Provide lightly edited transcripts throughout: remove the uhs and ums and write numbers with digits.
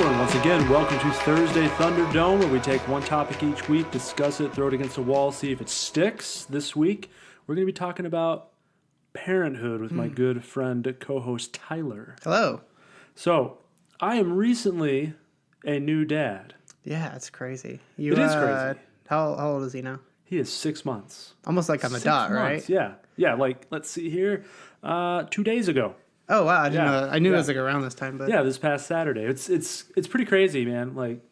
everyone. Once again, welcome to Thursday Thunderdome, where we take one topic each week, discuss it, throw it against a wall, see if it sticks. This week, we're going to be talking about parenthood with my good friend, co-host Tyler. Hello. So, I am recently a new dad. Yeah, it's crazy. It is crazy. How old is he now? He is 6 months. Almost like on the 6 dot, months, right? Yeah, like, let's see here, 2 days ago. Oh wow, I didn't know. I knew it was like around this time, but Yeah, this past Saturday. It's pretty crazy, man. Like,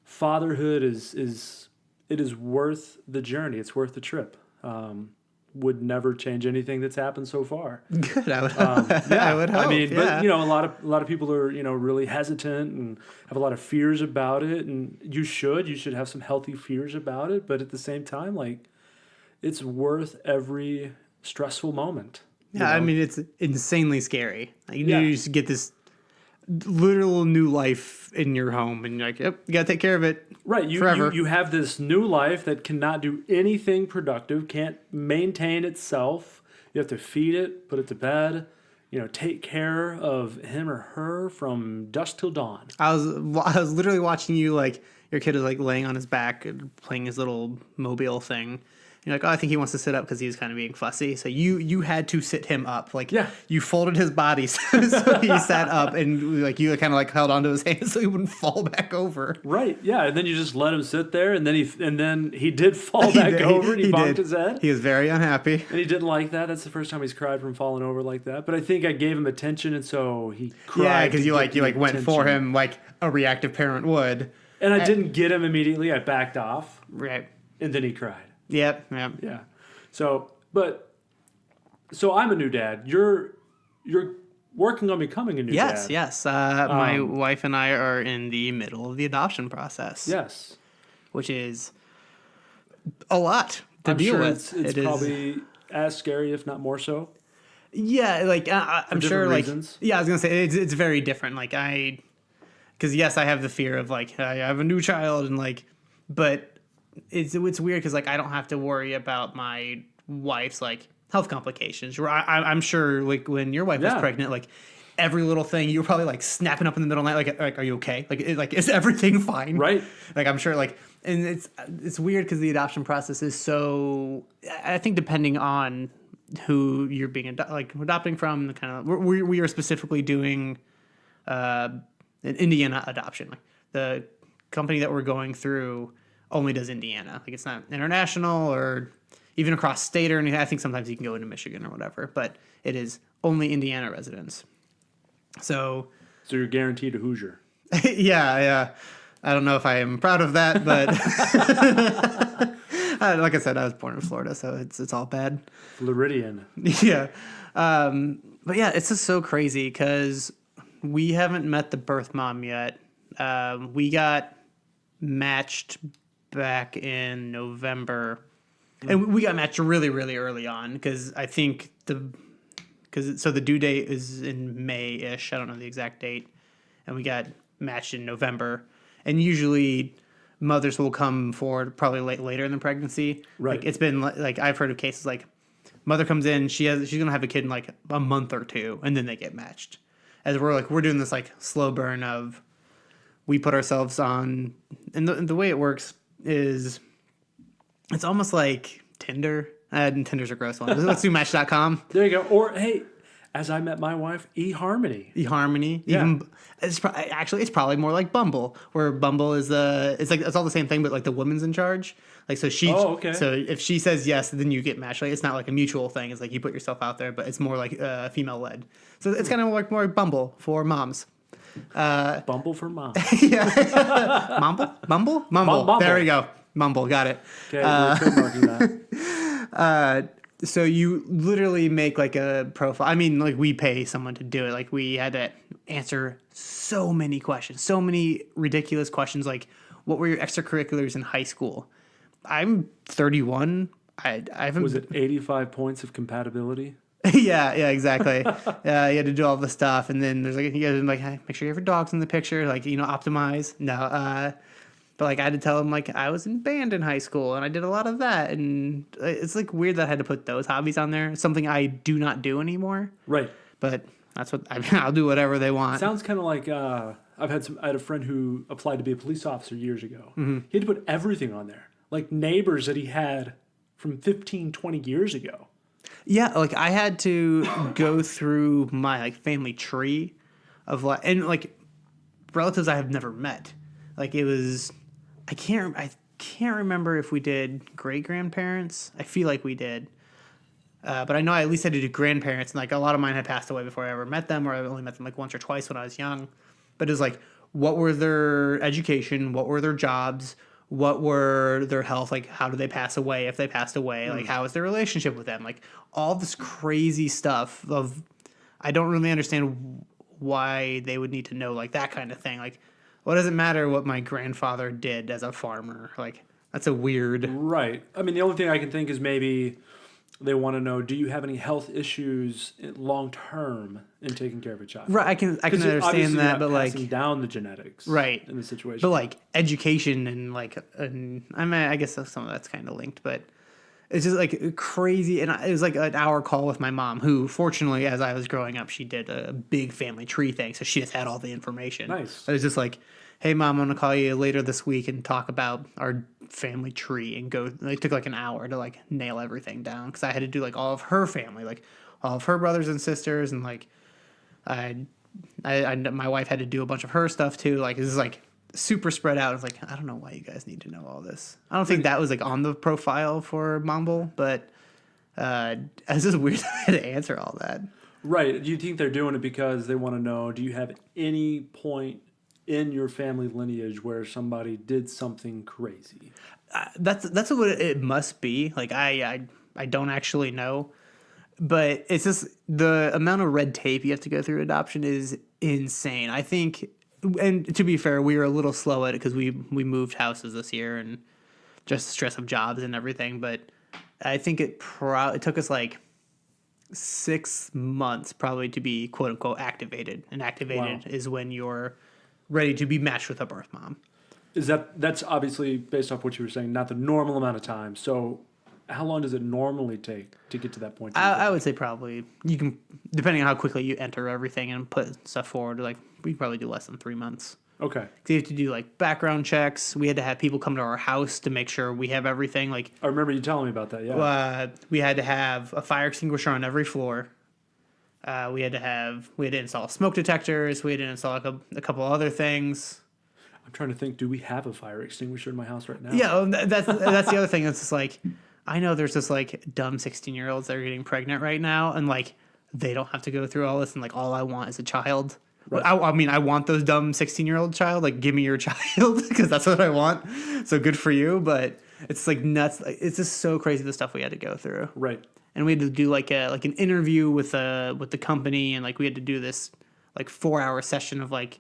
fatherhood is worth the journey. It's worth the trip. Would never change anything that's happened so far. good. I would. Yeah, I would hope. I mean, yeah. but a lot of people are really hesitant and have a lot of fears about it, and you should have some healthy fears about it. But at the same time, like, it's worth every stressful moment. Yeah, I mean, it's insanely scary. Like, Yeah. you just get this literal new life in your home, and you're like, yep, you gotta take care of it. Right, forever. You have this new life that cannot do anything productive, can't maintain itself. You have to feed it, put it to bed, take care of him or her from dusk till dawn. I was literally watching you, like, your kid is like laying on his back and playing his little mobile thing. You're like, oh, I think he wants to sit up because he's kind of being fussy. So you had to sit him up. Like, Yeah. You folded his body so he sat up, and like you kind of like held onto his hand so he wouldn't fall back over. Right, yeah, and then you just let him sit there, and then he did fall back over, and he bonked his head. He was very unhappy. And he didn't like that. That's the first time he's cried from falling over like that. But I think I gave him attention, and so he cried. Yeah, because you went attention. for him like a reactive parent would. And I didn't get him immediately. I backed off, Right. and then he cried. Yep. Yeah. So I'm a new dad. You're working on becoming a new dad. Yes. My wife and I are in the middle of the adoption process. Yes. Which is a lot to I'm deal sure with. It's probably as scary, if not more so. Yeah, like I'm sure, like reasons. Yeah, I was gonna say it's very different. Like because yes, I have the fear of like I have a new child and like, but it's weird because like I don't have to worry about my wife's like health complications. I'm sure like when your wife was pregnant, like every little thing you were probably like snapping up in the middle of the night, like are you okay? Like is everything fine? Right. Like I'm sure like, and it's weird because the adoption process is so. I think depending on who you're being adopting from, the kind of we are specifically doing an Indiana adoption. Like the company that we're going through only does Indiana. Like it's not international or even across state or anything. I think sometimes you can go into Michigan or whatever, but it is only Indiana residents. So you're guaranteed a Hoosier. yeah. I don't know if I am proud of that, but like I said, I was born in Florida, so it's all bad. Floridian. Yeah. But yeah, it's just so crazy because we haven't met the birth mom yet. We got matched back in November, and we got matched really, really early on because I think the due date is in May-ish. I don't know the exact date, and we got matched in November. And usually, mothers will come forward probably later in the pregnancy. Right. Like it's been like I've heard of cases like mother comes in, she's gonna have a kid in like a month or two, and then they get matched. As we're doing this like slow burn of we put ourselves on, and the way it works is it's almost like Tinder. And Tinders are gross ones. Let's do Match.com. There you go. Or hey, as I met my wife, eHarmony. eHarmony. Yeah. Even it's probably more like Bumble, where Bumble is it's all the same thing, but like the woman's in charge. Like so she. Oh, okay. So if she says yes, then you get matched. Like it's not like a mutual thing. It's like you put yourself out there, but it's more like female led. So it's kind of like more Bumble for moms. Bumble for mom. Yeah. Mumble. There we go. Mumble. Got it. Okay, we're trademarking that. So you literally make like a profile. I mean, like we pay someone to do it. Like we had to answer so many questions, so many ridiculous questions. Like, what were your extracurriculars in high school? I'm 31. I haven't. Was it 85 points of compatibility? yeah, exactly. You had to do all the stuff, and then there's like you gotta like hey, make sure you have your dogs in the picture. Like optimize. No, but like I had to tell him like I was in band in high school and I did a lot of that, and it's like weird that I had to put those hobbies on there. Something I do not do anymore. Right. But That's what I mean. I'll do whatever they want. Sounds kind of like I had a friend who applied to be a police officer years ago. Mm-hmm. He had to put everything on there, like neighbors that he had from 15, 20 years ago. Yeah, like I had to go through my like family tree of like and like relatives I have never met. Like it was, I can't remember if we did great grandparents. I feel like we did, but I know I at least had to do grandparents, and like a lot of mine had passed away before I ever met them, or I only met them like once or twice when I was young. But it was like, what were their education? What were their jobs? What were their health? Like, how did they pass away? If they passed away, like, how was their relationship with them? Like, all this crazy stuff of, I don't really understand why they would need to know like that kind of thing. Like, what does it matter what my grandfather did as a farmer? Like, that's a weird. Right. I mean, the only thing I can think is maybe they want to know, do you have any health issues long term in taking care of a child? Right. I can Obviously understand that, but like passing down the genetics, right in the situation. But like education and like, I mean, I guess some of that's kind of linked, but it's just like crazy. And it was like an hour call with my mom, who fortunately, as I was growing up, she did a big family tree thing, so she just had all the information. Nice. It was just like, hey mom, I'm gonna call you later this week and talk about our family tree and go. It took like an hour to like nail everything down because I had to do like all of her family, like all of her brothers and sisters, and like my wife had to do a bunch of her stuff too. Like this is like super spread out. It's like, I don't know why you guys need to know all this. I don't think that was like on the profile for Mumble, but it's just weird that I had to answer all that. Right. Do you think they're doing it because they want to know, do you have any point in your family lineage where somebody did something crazy? That's what it must be. Like I don't actually know, but it's just the amount of red tape you have to go through adoption is insane. I think, and to be fair, we were a little slow at it because we moved houses this year and just the stress of jobs and everything. But I think it took us like 6 months probably to be quote unquote activated. And activated Wow. is when you're ready to be matched with a birth mom. That's obviously based off what you were saying, not the normal amount of time. So how long does it normally take to get to that point? I would say probably you can, depending on how quickly you enter everything and put stuff forward, like we probably do less than 3 months. Okay. 'Cause you have to do like background checks. We had to have people come to our house to make sure we have everything. Like I remember you telling me about that. Yeah. we had to have a fire extinguisher on every floor. We had to install smoke detectors. We had to install like a couple other things. I'm trying to think. Do we have a fire extinguisher in my house right now? Yeah, that's the other thing. It's just like, I know there's just like dumb 16-year-olds that are getting pregnant right now, and like they don't have to go through all this, and like all I want is a child. Right. I mean, I want those dumb 16-year-old child. Like, give me your child because that's what I want. So good for you, but it's like nuts. It's just so crazy the stuff we had to go through. Right. And we had to do like an interview with the company, and like we had to do this like 4-hour session of like,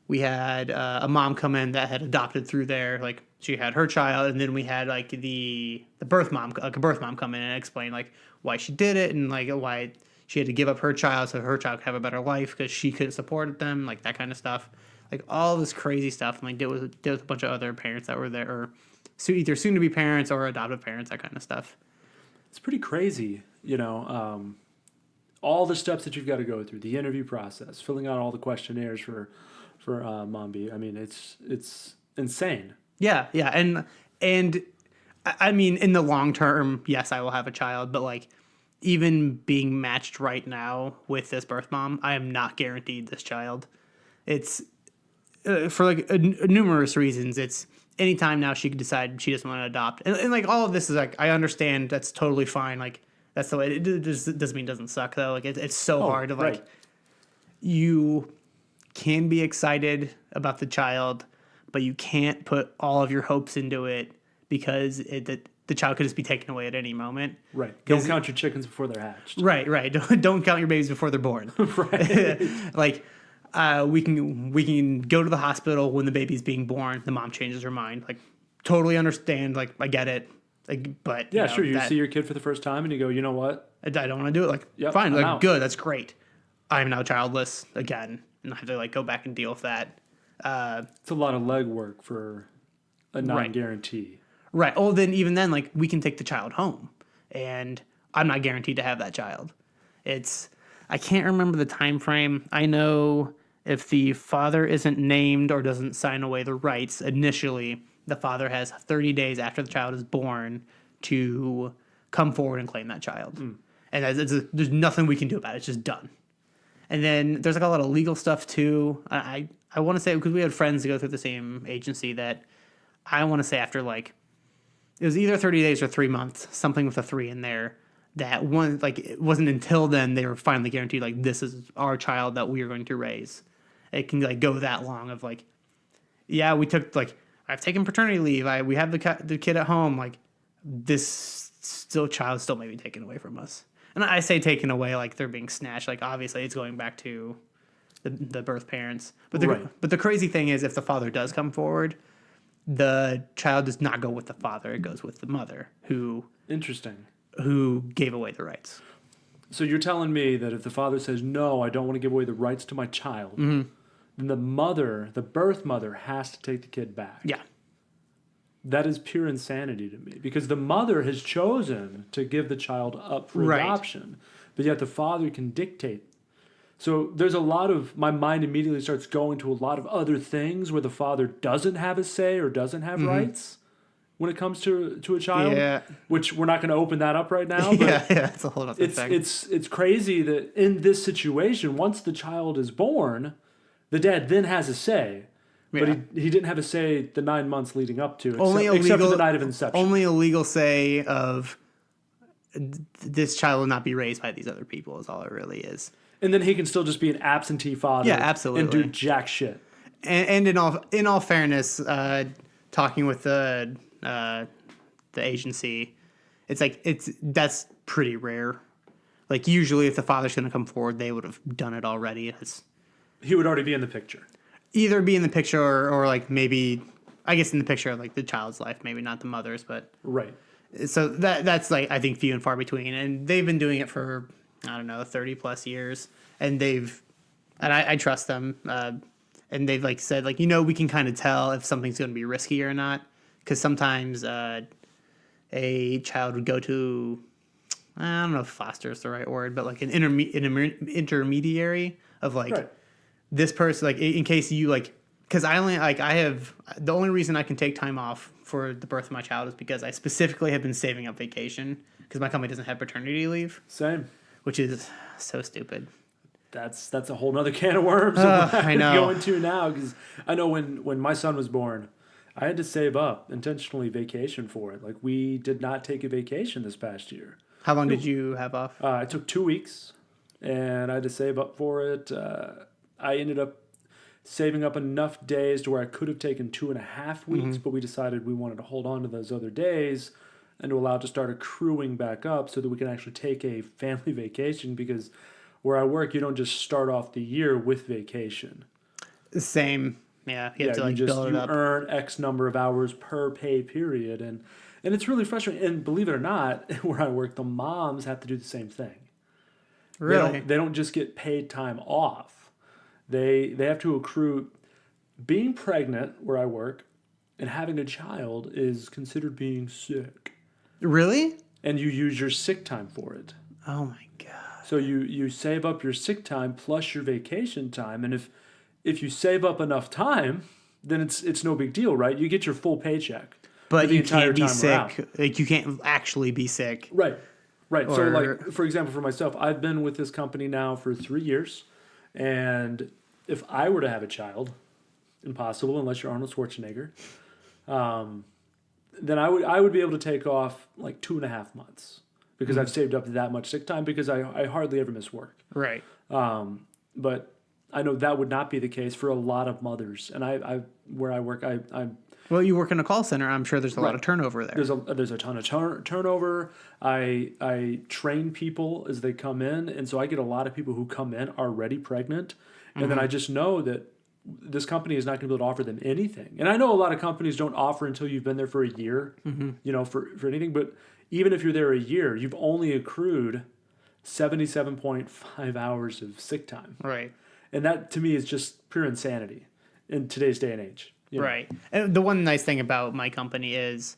we had a mom come in that had adopted through there, like she had her child, and then we had like the birth mom, like a birth mom, come in and explain like why she did it and like why she had to give up her child so her child could have a better life because she couldn't support them, like that kind of stuff, like all this crazy stuff. And like did with a bunch of other parents that were there, or either soon to be parents or adoptive parents, that kind of stuff. It's pretty crazy, all the steps that you've got to go through, the interview process, filling out all the questionnaires for Mombi. I mean, it's insane. Yeah, and I mean, in the long term, yes, I will have a child, but like even being matched right now with this birth mom, I am not guaranteed this child. It's for like numerous reasons. It's anytime now she could decide she doesn't want to adopt, and like all of this is like, I understand that's totally fine. Like that's the way it doesn't mean it doesn't suck though. Like it's so hard to like right. You can be excited about the child, but you can't put all of your hopes into it because the child could just be taken away at any moment. Right. Don't count your chickens before they're hatched. Right. Don't count your babies before they're born. Right. Like we can go to the hospital when the baby's being born. The mom changes her mind. Like totally understand. Like I get it. Like, but yeah, sure. You see your kid for the first time and you go, you know what? I don't want to do it. Like, yep, fine. I'm Like, out. good. That's great. I'm now childless again, and I have to like go back and deal with that. It's a lot of legwork for a non-guarantee. Right. Oh, then even then, like we can take the child home, and I'm not guaranteed to have that child. It's I can't remember the time frame. I know if the father isn't named or doesn't sign away the rights initially, the father has 30 days after the child is born to come forward and claim that child. And there's nothing we can do about it. It's just done. And then there's like a lot of legal stuff too. I want to say, because we had friends that go through the same agency, that I want to say after like, it was either 30 days or 3 months, something with a 3 in there, that one, like, it wasn't until then they were finally guaranteed, like, this is our child that we are going to raise. It can like go that long of like, yeah, we took like, I've taken paternity leave. We have the kid at home. Like, this child still may be taken away from us. And I say taken away like they're being snatched. Like, obviously it's going back to the birth parents. But the crazy thing is, if the father does come forward, the child does not go with the father. It goes with the mother who gave away the rights. So you're telling me that if the father says, no, I don't want to give away the rights to my child, then the mother, the birth mother, has to take the kid back. Yeah. That is pure insanity to me, because the mother has chosen to give the child up for adoption, but yet the father can dictate. So there's a lot of, my mind immediately starts going to a lot of other things where the father doesn't have a say or doesn't have rights when it comes to a child, which we're not going to open that up right now. But it's a whole other thing. It's crazy that in this situation, once the child is born, the dad then has a say. But he didn't have a say the 9 months leading up to, except for the night of inception. Only a legal say of this child will not be raised by these other people is all it really is. And then he can still just be an absentee father. Yeah, absolutely. And do jack shit. And in all fairness, talking with the agency, it's like that's pretty rare. Like, usually if the father's going to come forward, they would have done it already. He would already be in the picture. Either be in the picture or like maybe, I guess, in the picture of like the child's life, maybe not the mother's, but right. So that's like, I think, few and far between, and they've been doing it for, I don't know, 30 plus years, and I trust them, and they've like said, like, we can kind of tell if something's going to be risky or not, because sometimes a child would go to, I don't know if foster is the right word, but like an intermediary of like this person, like, in case you like, because I have, the only reason I can take time off for the birth of my child is because I specifically have been saving up vacation because my company doesn't have paternity leave. Same. Which is so stupid. That's a whole nother can of worms I know. Going to now, because I know when my son was born, I had to save up intentionally vacation for it. Like, we did not take a vacation this past year. How long did you have off? I took 2 weeks, and I had to save up for it. I ended up saving up enough days to where I could have taken 2.5 weeks, but we decided we wanted to hold on to those other days and to allow it to start accruing back up so that we can actually take a family vacation, because where I work, you don't just start off the year with vacation. Same. Yeah, you have to build it up. You earn X number of hours per pay period, and it's really frustrating. And believe it or not, where I work, the moms have to do the same thing. Really? They don't just get paid time off. They have to accrue. Being pregnant where I work and having a child is considered being sick. Really? And you use your sick time for it. Oh my God. So you save up your sick time plus your vacation time, and if you save up enough time, then it's no big deal, right? You get your full paycheck. But you can't be sick. Like, you can't actually be sick. Right. So, like, for example, for myself, I've been with this company now for 3 years, and if I were to have a child, impossible unless you're Arnold Schwarzenegger, then I would be able to take off like 2.5 months because I've saved up that much sick time, because I hardly ever miss work. Right. But I know that would not be the case for a lot of mothers, and I where I work, well, you work in a call center. I'm sure there's a lot of turnover there. There's a ton of turnover. I train people as they come in, and so I get a lot of people who come in already pregnant, and then I just know that this company is not going to be able to offer them anything. And I know a lot of companies don't offer until you've been there for a year, for anything. But even if you're there a year, you've only accrued 77.5 hours of sick time. Right. And that, to me, is just pure insanity in today's day and age. Right. And the one nice thing about my company is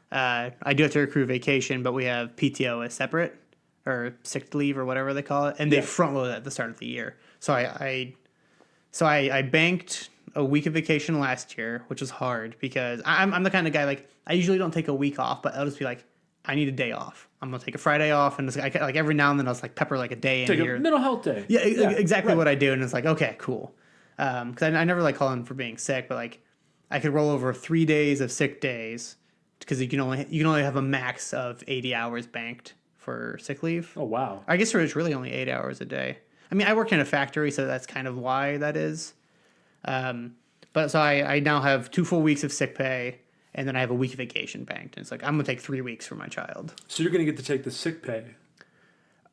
I do have to accrue vacation, but we have PTO as separate. or sick leave or whatever they call it, and they front load it at the start of the year. So I banked a week of vacation last year, which was hard because I'm the kind of guy, like, I usually don't take a week off, but I'll just be like, I need a day off. I'm gonna take a Friday off, and it's like every now and then I'll just like pepper like a day Take in a here. mental health day. Yeah, exactly what I do, and it's like, okay, cool. Because I never like calling for being sick, but like I could roll over 3 days of sick days because you can only have a max of 80 hours banked for sick leave. Oh wow. I guess it's really only 8 hours a day. I mean, I work in a factory, so that's kind of why that is. But so I now have 2 full weeks of sick pay, and then I have a week of vacation banked. And it's like, I'm going to take 3 weeks for my child. So you're going to get to take the sick pay.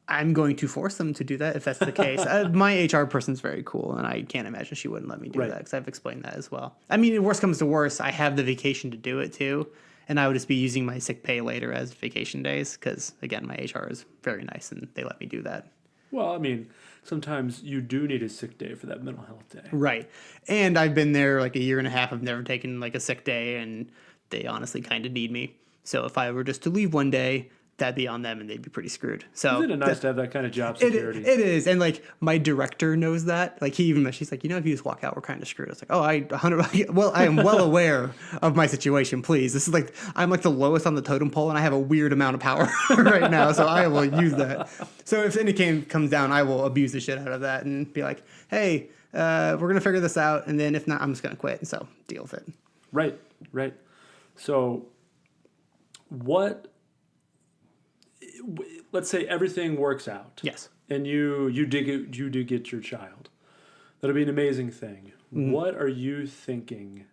I'm going to force them to do that if that's the case. My HR person's very cool, and I can't imagine she wouldn't let me do that because I've explained that as well. I mean, worst comes to worst, I have the vacation to do it too, and I would just be using my sick pay later as vacation days because, again, my HR is very nice, and they let me do that. Well, I mean, sometimes you do need a sick day for that mental health day. Right. And I've been there like a year and a half. I've never taken like a sick day, and they honestly kind of need me. So if I were just to leave one day, that'd be on them and they'd be pretty screwed. So Isn't it nice to have that kind of job security? It is. And like my director knows that. Like she's like, if you just walk out, we're kind of screwed. It's like, oh, I am well aware of my situation. Please. This is like, I'm like the lowest on the totem pole and I have a weird amount of power right now. So I will use that. So if anything comes down, I will abuse the shit out of that and be like, hey, we're going to figure this out. And then if not, I'm just going to quit. So deal with it. Right. So let's say everything works out. Yes. And you do get your child. That'll be an amazing thing. Mm-hmm. What are you thinking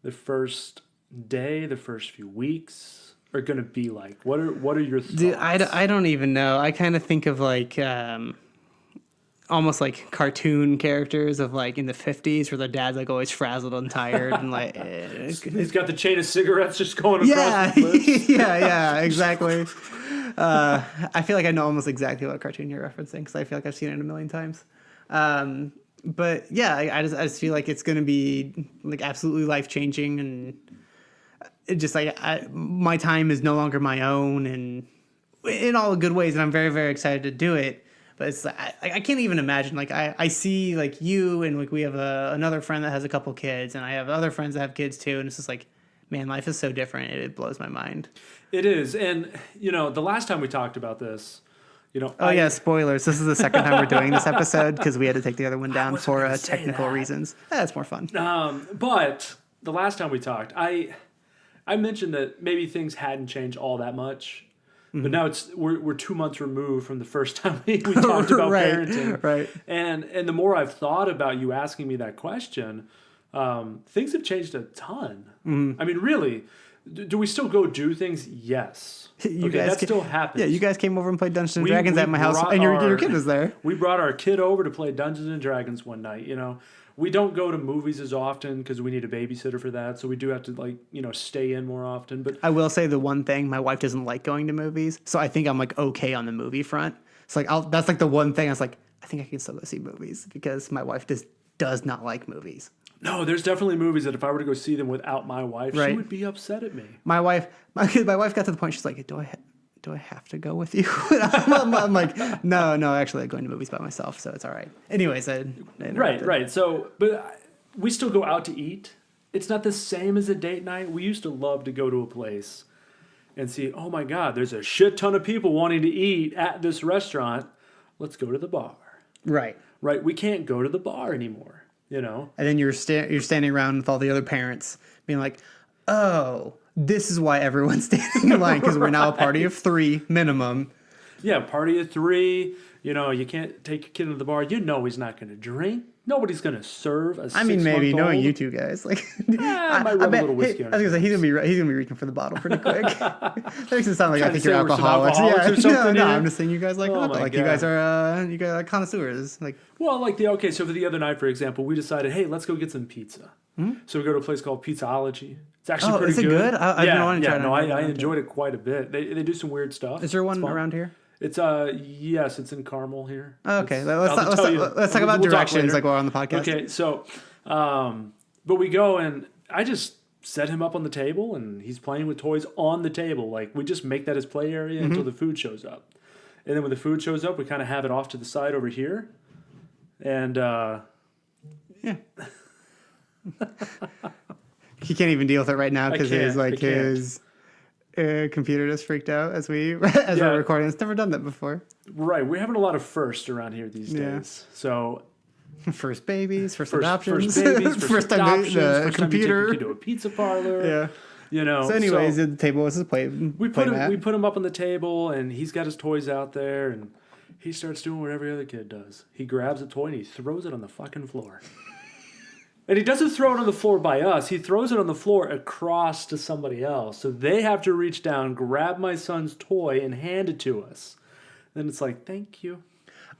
the first day, the first few weeks are going to be like? What are your thoughts? Dude, I don't even know. I kind of think of like almost like cartoon characters of like in the 50s where their dad's like always frazzled and tired and like he's got the chain of cigarettes just going across the lips. yeah, exactly. I feel like I know almost exactly what cartoon you're referencing because I feel like I've seen it a million times. But yeah, I just feel like it's going to be like absolutely life changing, and it just like my time is no longer my own, and in all good ways, and I'm very, very excited to do it. But it's like, I can't even imagine. Like I see like you and like we have another friend that has a couple kids, and I have other friends that have kids too, and it's just like, man, life is so different. It blows my mind. It is, and the last time we talked about this, yeah, spoilers. This is the second time we're doing this episode because we had to take the other one down for technical reasons. That's more fun. But the last time we talked, I mentioned that maybe things hadn't changed all that much. But now we're 2 months removed from the first time we talked about parenting. Right. And the more I've thought about you asking me that question, things have changed a ton. I mean, really, do we still go do things? Yes. That still happens. Yeah, you guys came over and played Dungeons and Dragons at my house, and your kid was there. We brought our kid over to play Dungeons and Dragons one night. We don't go to movies as often because we need a babysitter for that. So we do have to stay in more often. But I will say the one thing, my wife doesn't like going to movies, so I think I'm like okay on the movie front. So like that's like the one thing I was like, I think I can still go see movies because my wife just does not like movies. No, there's definitely movies that if I were to go see them without my wife, she would be upset at me. My wife got to the point she's like, do I have to go with you? I'm like, no, actually, I'm going to movies by myself, so it's all right. Anyways, Right. So, but we still go out to eat. It's not the same as a date night. We used to love to go to a place and see, oh my God, there's a shit ton of people wanting to eat at this restaurant. Let's go to the bar. Right. We can't go to the bar anymore. And then you're standing around with all the other parents being like, oh, this is why everyone's standing in line because we're now a party of 3 minimum. Yeah, party of 3. You can't take your kid to the bar. He's not going to drink. Nobody's going to serve a 6-month-old. I mean, maybe knowing you two guys, like, I might rub a little whiskey on. I was gonna say he's gonna be reaching for the bottle pretty quick. That makes it sound like I think you're alcoholics. Yeah, no, I'm just saying you guys like you guys are connoisseurs. Like, well, so for the other night, for example, we decided, hey, let's go get some pizza. So we go to a place called Pizzaology. It's actually pretty good. Is it good? I've been wanting to try it. No, I enjoyed it quite a bit. They do some weird stuff. Is there one around here? It's yes, it's in Carmel here. Okay, let's talk about directions like we're on the podcast. Okay, so but we go and I just set him up on the table and he's playing with toys on the table. Like we just make that his play area until the food shows up. And then when the food shows up, we kind of have it off to the side over here. And Yeah. He can't even deal with it right now because his computer just freaked out as we're recording. It's never done that before. Right, we're having a lot of firsts around here these days. So first babies, first adoptions, first babies, first time adoptions, the first computer. time you take a kid to a pizza parlor. Yeah. You know. So anyways, the table was his play. We put him up on the table, and he's got his toys out there, and he starts doing what every other kid does. He grabs a toy and he throws it on the fucking floor. And he doesn't throw it on the floor by us. He throws it on the floor across to somebody else. So they have to reach down, grab my son's toy, and hand it to us. Then it's like, thank you.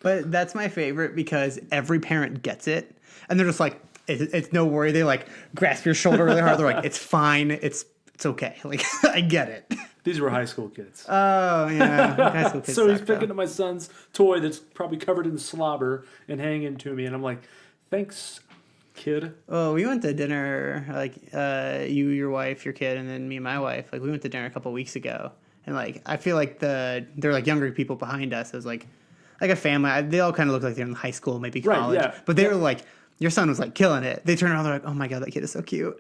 But that's my favorite because every parent gets it. And they're just like, it's no worry. They like grasp your shoulder really hard. They're like, it's fine. It's okay. Like, I get it. These were high school kids. Oh, yeah. High school kids. So he's picking up my son's toy that's probably covered in slobber and handing it to me. And I'm like, thanks, kid. Oh, we went to dinner, like you, your wife, your kid, and then me and my wife. Like we went to dinner a couple weeks ago, and like I feel like they're like younger people behind us. It was like a family. They all kind of look like they're in high school, maybe college. Right, yeah. But they were like, your son was like killing it. They turned around, they're like, oh my god, that kid is so cute.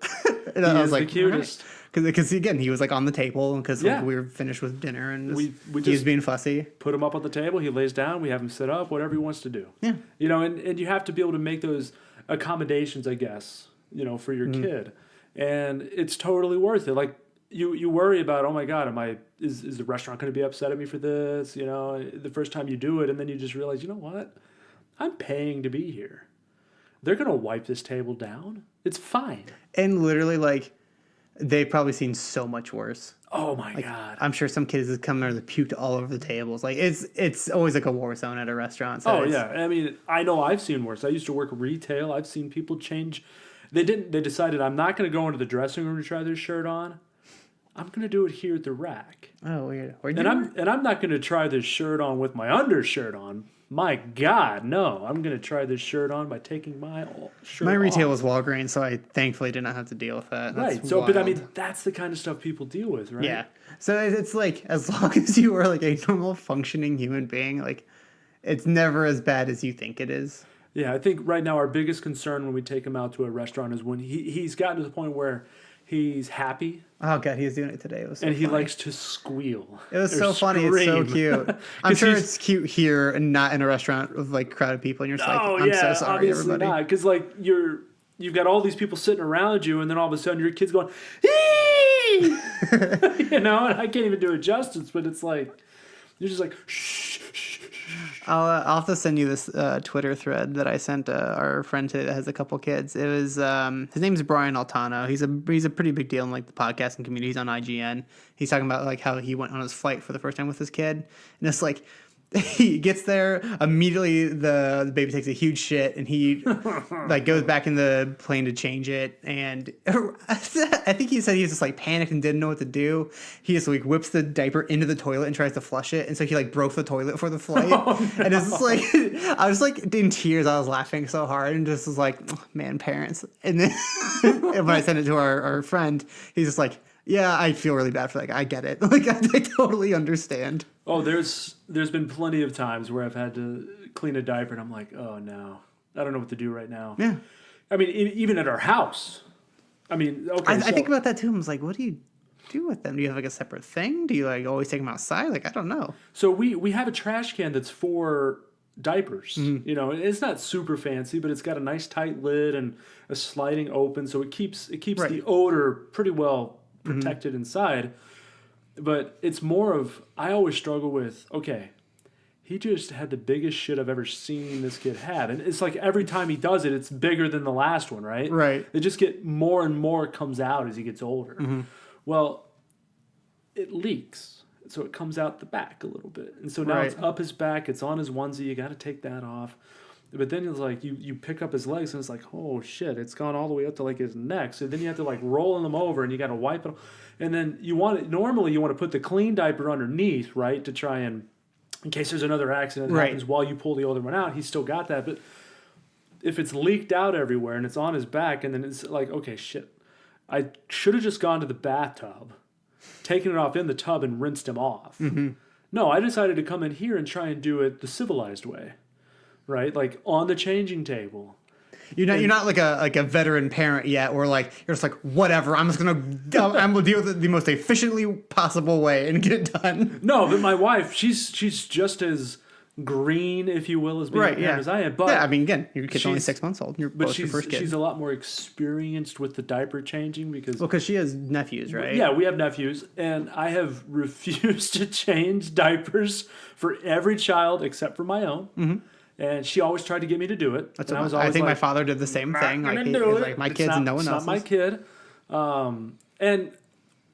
And I was like, the cutest. Because again, he was like on the table because Yeah. we were finished with dinner and We he was just being fussy. put him up on the table. He lays down. We have him sit up. Whatever he wants to do. Yeah. You know, and you have to be able to make those accommodations, I guess, you know, for your kid. And it's totally worth it. Like you worry about, oh my God, is the restaurant going to be upset at me for this? You know, the first time you do it, and then you just realize, you know what? I'm paying to be here. They're going to wipe this table down. It's fine. And literally, like, they've probably seen so much worse. Oh my God. I'm sure some kids have come there that puked all over the tables. Like it's always like a war zone at a restaurant. So Yeah. I mean, I know I've seen worse. I used to work retail. I've seen people change. They decided, I'm not going to go into the dressing room to try this shirt on. I'm going to do it here at the rack. Oh, weird. And I'm not going to try this shirt on with my undershirt on. My God, no. I'm going to try this shirt on by taking my shirt My retail off. was Walgreens, so I thankfully did not have to deal with that. That's Right. So, but I wild. mean, that's the kind of stuff people deal with, right? Yeah. So it's like, as long as you are like a normal functioning human being, like it's never as bad as you think it is. Yeah, I think right now our biggest concern when we take him out to a restaurant is when he's gotten to the point where he's happy Oh god, he was doing it today. It was so and he funny. likes to squeal. It was or so funny. It's so scream. cute. I'm 'Cause sure he's- it's cute here and not in a restaurant with like crowded people. And you're just like, Oh I'm yeah, so sorry, obviously everybody. not, because like you've got all these people sitting around you, and then all of a sudden your kid's going, "Hee!" You know, and I can't even do it justice, but it's like you're just like, shh, shh, shh. I'll have to send you this Twitter thread that I sent our friend today that has a couple kids. It was his name's Brian Altano. He's a pretty big deal in like the podcasting community. He's on IGN. He's talking about like how he went on his flight for the first time with his kid, and it's like he gets there immediately. The baby takes a huge shit, and he like goes back in the plane to change it. And I think he said he was just like panicked and didn't know what to do. He just like whips the diaper into the toilet and tries to flush it, and so he like broke the toilet for the flight. And it's just like I was like in tears. I was laughing so hard, and just was like, oh, man, parents. And then and when I sent it to our friend, he's just like, yeah, I feel really bad for that guy. I get it. Like I totally understand. Oh, there's been plenty of times where I've had to clean a diaper, and I'm like, oh no, I don't know what to do right now. Yeah. I mean, even at our house. I mean, okay. I think about that too. I was like, what do you do with them? Do you have like a separate thing? Do you like always take them outside? Like, I don't know. So we have a trash can that's for diapers. You know, it's not super fancy, but it's got a nice tight lid and a sliding open, so it keeps Right. the odor pretty well protected inside. But it's more of, I always struggle with, okay, he just had the biggest shit I've ever seen this kid have. And it's like every time he does it, it's bigger than the last one, right? Right. They just get more and more comes out as he gets older. Well, it leaks. So it comes out the back a little bit. And so now it's Right. up his back, it's on his onesie, you got to take that off. But then it's like you pick up his legs and it's like, oh shit, it's gone all the way up to like his neck. So then you have to like roll them over and you got to wipe it. And then normally you want to put the clean diaper underneath, right? To try and, in case there's another accident that Right. happens while you pull the older one out, he's still got that. But if it's leaked out everywhere and it's on his back and then it's like, okay, shit, I should have just gone to the bathtub, taken it off in the tub and rinsed him off. No, I decided to come in here and try and do it the civilized way, right? Like on the changing table. You're not like a veteran parent yet, or like you're just like whatever. I'm gonna deal with it the most efficiently possible way and get it done. No, but my wife, she's just as green, if you will, as being a parent as I am. But yeah, I mean, again, your kid's only she's- 6 months old. You're but both your first kid. she's a lot more experienced with the diaper changing because Well, because she has nephews, right? yeah, we have nephews, and I have refused to change diapers for every child except for my own. Mm-hmm. And she always tried to get me to do it. That's and what I think my father did the same thing. Like, like my kids and no one It's else. not my kid. And,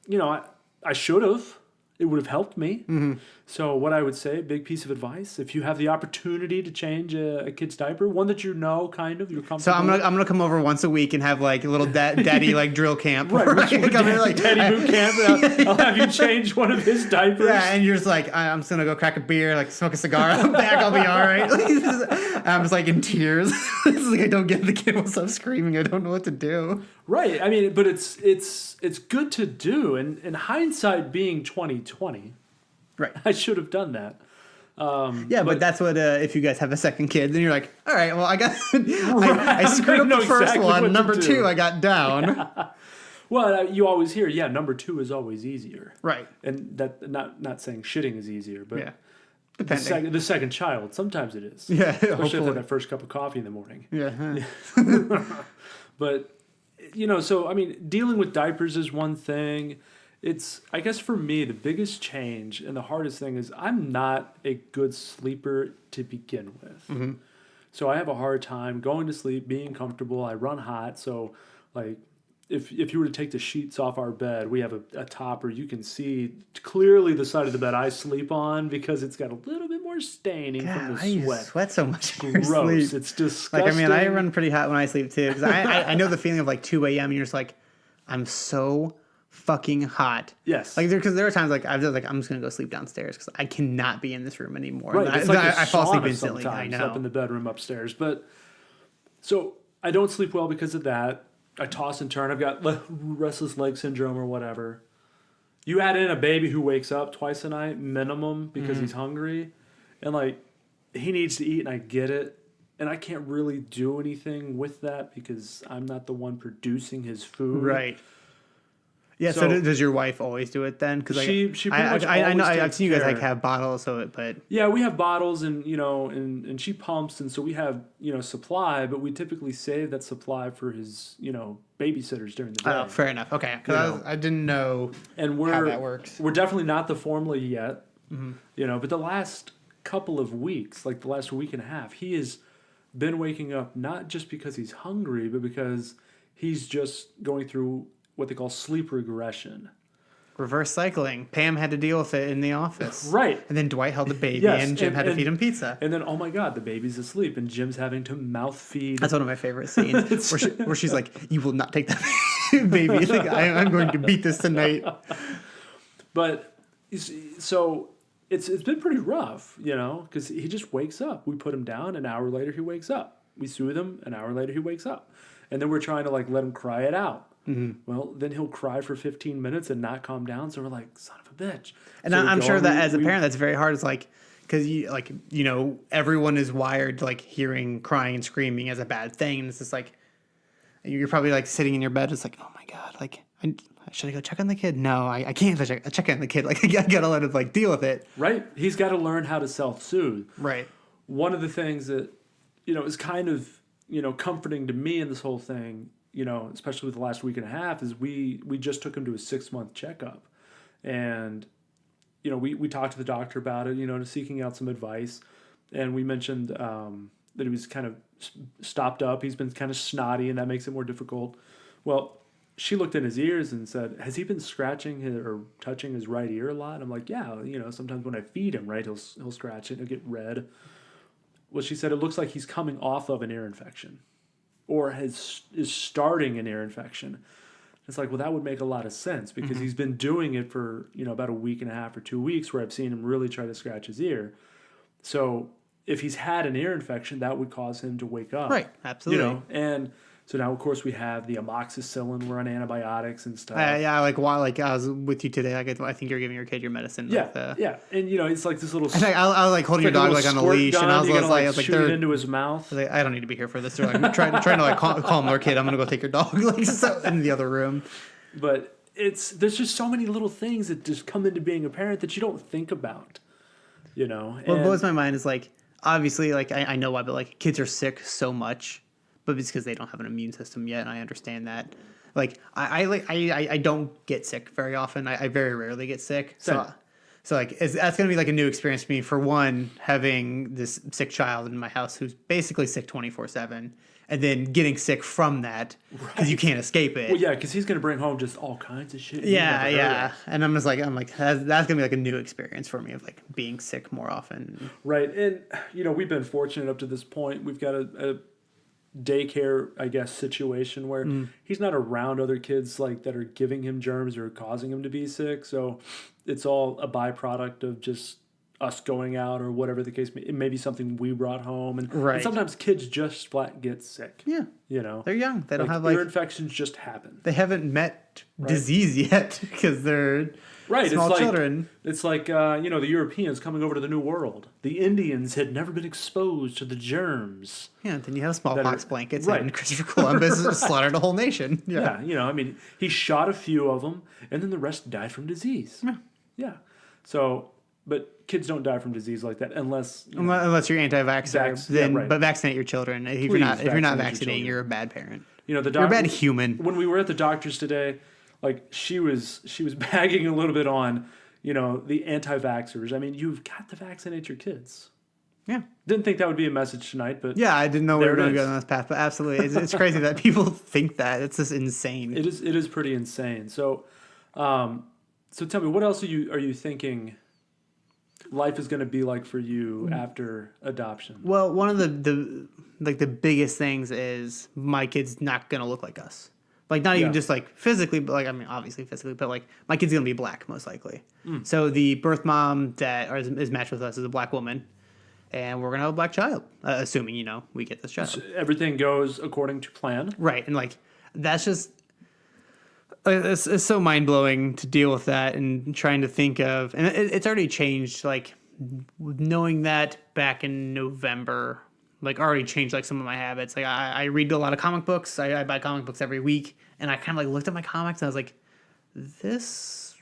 you know, I should have. It would have helped me. Mm-hmm. So what I would say, big piece of advice, if you have the opportunity to change a kid's diaper, one that you know kind of, you're comfortable So I'm gonna come over once a week and have like a little daddy like drill camp. Right, where I come in, like, Daddy boot camp. And I'll have you change one of his diapers. yeah, and you're just like, I'm just gonna go crack a beer, like smoke a cigar out back, I'll be all right. I'm just like in tears. It's like I don't get the kid will stop screaming. I don't know what to do. Right. I mean, but it's good to do. And in hindsight, being 2020, Right. I should have done that. Yeah, but that's what if you guys have a second kid, then you're like, all right, well, I screwed up know the first exactly what one. to Number do. 2, I got down. Well, you always hear, yeah, number 2 is always easier. Right. And that not saying shitting is easier, but Yeah. the, Depending. the second child, sometimes it is. Yeah. Especially Hopefully. after that first cup of coffee in the morning. Yeah. But, you know, so, I mean, dealing with diapers is one thing. It's, I guess for me, the biggest change and the hardest thing is I'm not a good sleeper to begin with. Mm-hmm. So I have a hard time going to sleep, being comfortable. I run hot. So, like, if you were to take the sheets off our bed, we have a topper. You can see clearly the side of the bed I sleep on because it's got a little bit more staining from the I sweat. sweat so much in your Gross. sleep. It's disgusting. Like, I mean, I run pretty hot when I sleep too, because I know the feeling of like 2 a.m. and you're just like, I'm so fucking hot. Yes. Like because there are times like I'm just gonna go sleep downstairs because I cannot be in this room anymore. Right. And It's like a I fall asleep sauna instantly. I sometimes know. up in the bedroom upstairs. But so I don't sleep well because of that. I toss and turn. I've got restless leg syndrome or whatever. You add in a baby who wakes up twice a night minimum because he's hungry, and like he needs to eat, and I get it. And I can't really do anything with that because I'm not the one producing his food. Right. Yeah. So, So- does your wife always do it then? Because She pretty much I know always I've takes seen you guys like care. have bottles, so but Yeah, we have bottles and, you know, and she pumps. And so we have, you know, supply, but we typically save that supply for his, you know, babysitters during the day. oh, fair enough. Okay. You Because know. I didn't know And how that works. we're definitely not the formula yet, you know, but the last couple of weeks, like the last week and a half, he has been waking up not just because he's hungry, but because he's just going through what they call sleep regression. Reverse cycling. Pam had to deal with it in the office. Right. And then Dwight held the baby Yes, and Jim had to and- feed him pizza. And then, oh my God, the baby's asleep and Jim's having to mouth feed. That's one of my favorite scenes where she's like, "You will not take that baby. Like, I'm going to beat this tonight." But you see, so it's been pretty rough, you know, because he just wakes up. We put him down. An hour later, he wakes up. We soothe him. An hour later, he wakes up. And then we're trying to like let him cry it out. Well, then he'll cry for 15 minutes and not calm down. So we're like, son of a bitch. And So we I'm go sure and that we- as a we- parent, that's very hard. It's like because you know everyone is wired to like hearing crying and screaming as a bad thing, and it's just like you're probably like sitting in your bed, it's like, oh my God, like should I go check on the kid? No, I can't check on the kid. Like I gotta let him like deal with it. Right. He's got to learn how to self-soothe. Right. One of the things that, you know, is kind of, you know, comforting to me in this whole thing, you know, especially with the last week and a half, is we just took him to a 6-month checkup. And, you know, we talked to the doctor about it, you know, seeking out some advice. And we mentioned that he was kind of stopped up. He's been kind of snotty, and that makes it more difficult. Well, she looked in his ears and said, has he been scratching or touching his right ear a lot? And I'm like, yeah, you know, sometimes when I feed him, right, he'll scratch it, he'll get red. Well, she said it looks like he's coming off of an ear infection or is starting an ear infection. It's like, well, that would make a lot of sense because he's been doing it for, you know, about a week and a half or 2 weeks where I've seen him really try to scratch his ear. So if he's had an ear infection, that would cause him to wake up. Right. Absolutely. You know, and So now, of course, we have the amoxicillin. We're on antibiotics and stuff. Yeah, like while like I was with you today, I think you're giving your kid your medicine. Yeah, Like yeah, and it's like this little. I think I was like holding your dog like on a leash, gun. and I was like, shoot it into his mouth. I don't need to be here for this. They're like trying to like calm their kid. I'm gonna go take your dog like so, in the other room. But there's just so many little things that just come into being a parent that you don't think about. What blows my mind is like obviously like I know why, but like kids are sick so much, but it's because they don't have an immune system yet, and I understand that. Like I don't get sick very often. I very rarely get sick. Same. So like that's gonna be like a new experience for me. For one, having this sick child in my house who's basically sick 24/7, and then getting sick from that because you can't escape it. Well, yeah, because he's gonna bring home just all kinds of shit. Yeah. And I'm like that's gonna be like a new experience for me of like being sick more often. Right, and we've been fortunate up to this point. We've got a daycare, I guess, situation where he's not around other kids like that are giving him germs or causing him to be sick. So it's all a byproduct of just us going out or whatever the case may be. It may be something we brought home, and sometimes kids just flat get sick. Yeah, they're young. They don't have ear infections just happen. They haven't met disease yet because they're small children. It's like the Europeans coming over to the New World. The Indians had never been exposed to the germs. Yeah, then you have smallpox blankets, and Christopher Columbus slaughtered a whole nation. Yeah, he shot a few of them, and then the rest died from disease. Yeah. So, but kids don't die from disease like that unless you're anti-vaxxer. But vaccinate your children. If you're not vaccinating, you're a bad parent. You're a bad human. When we were at the doctor's today, like she was bagging a little bit on, the anti-vaxxers. I mean, you've got to vaccinate your kids. Yeah. Didn't think that would be a message tonight, but yeah, I didn't know we were going to go down this path, but absolutely, it's crazy that people think that. It's just insane. It is pretty insane. So, so tell me, what else are you thinking life is going to be like for you after adoption? Well, one of the biggest things is my kid's not going to look like us. Like, not even just, like, physically, but, like, I mean, obviously physically, but, like, my kid's going to be black, most likely. So the birth mom that is matched with us is a black woman, and we're going to have a black child, assuming, we get this child. So everything goes according to plan. Right, and, like, that's just... It's so mind-blowing to deal with that and trying to think of... And it's already changed, like, knowing that back in November... like already changed like some of my habits. Like I read a lot of comic books. I buy comic books every week, and I kind of like looked at my comics and I was like, this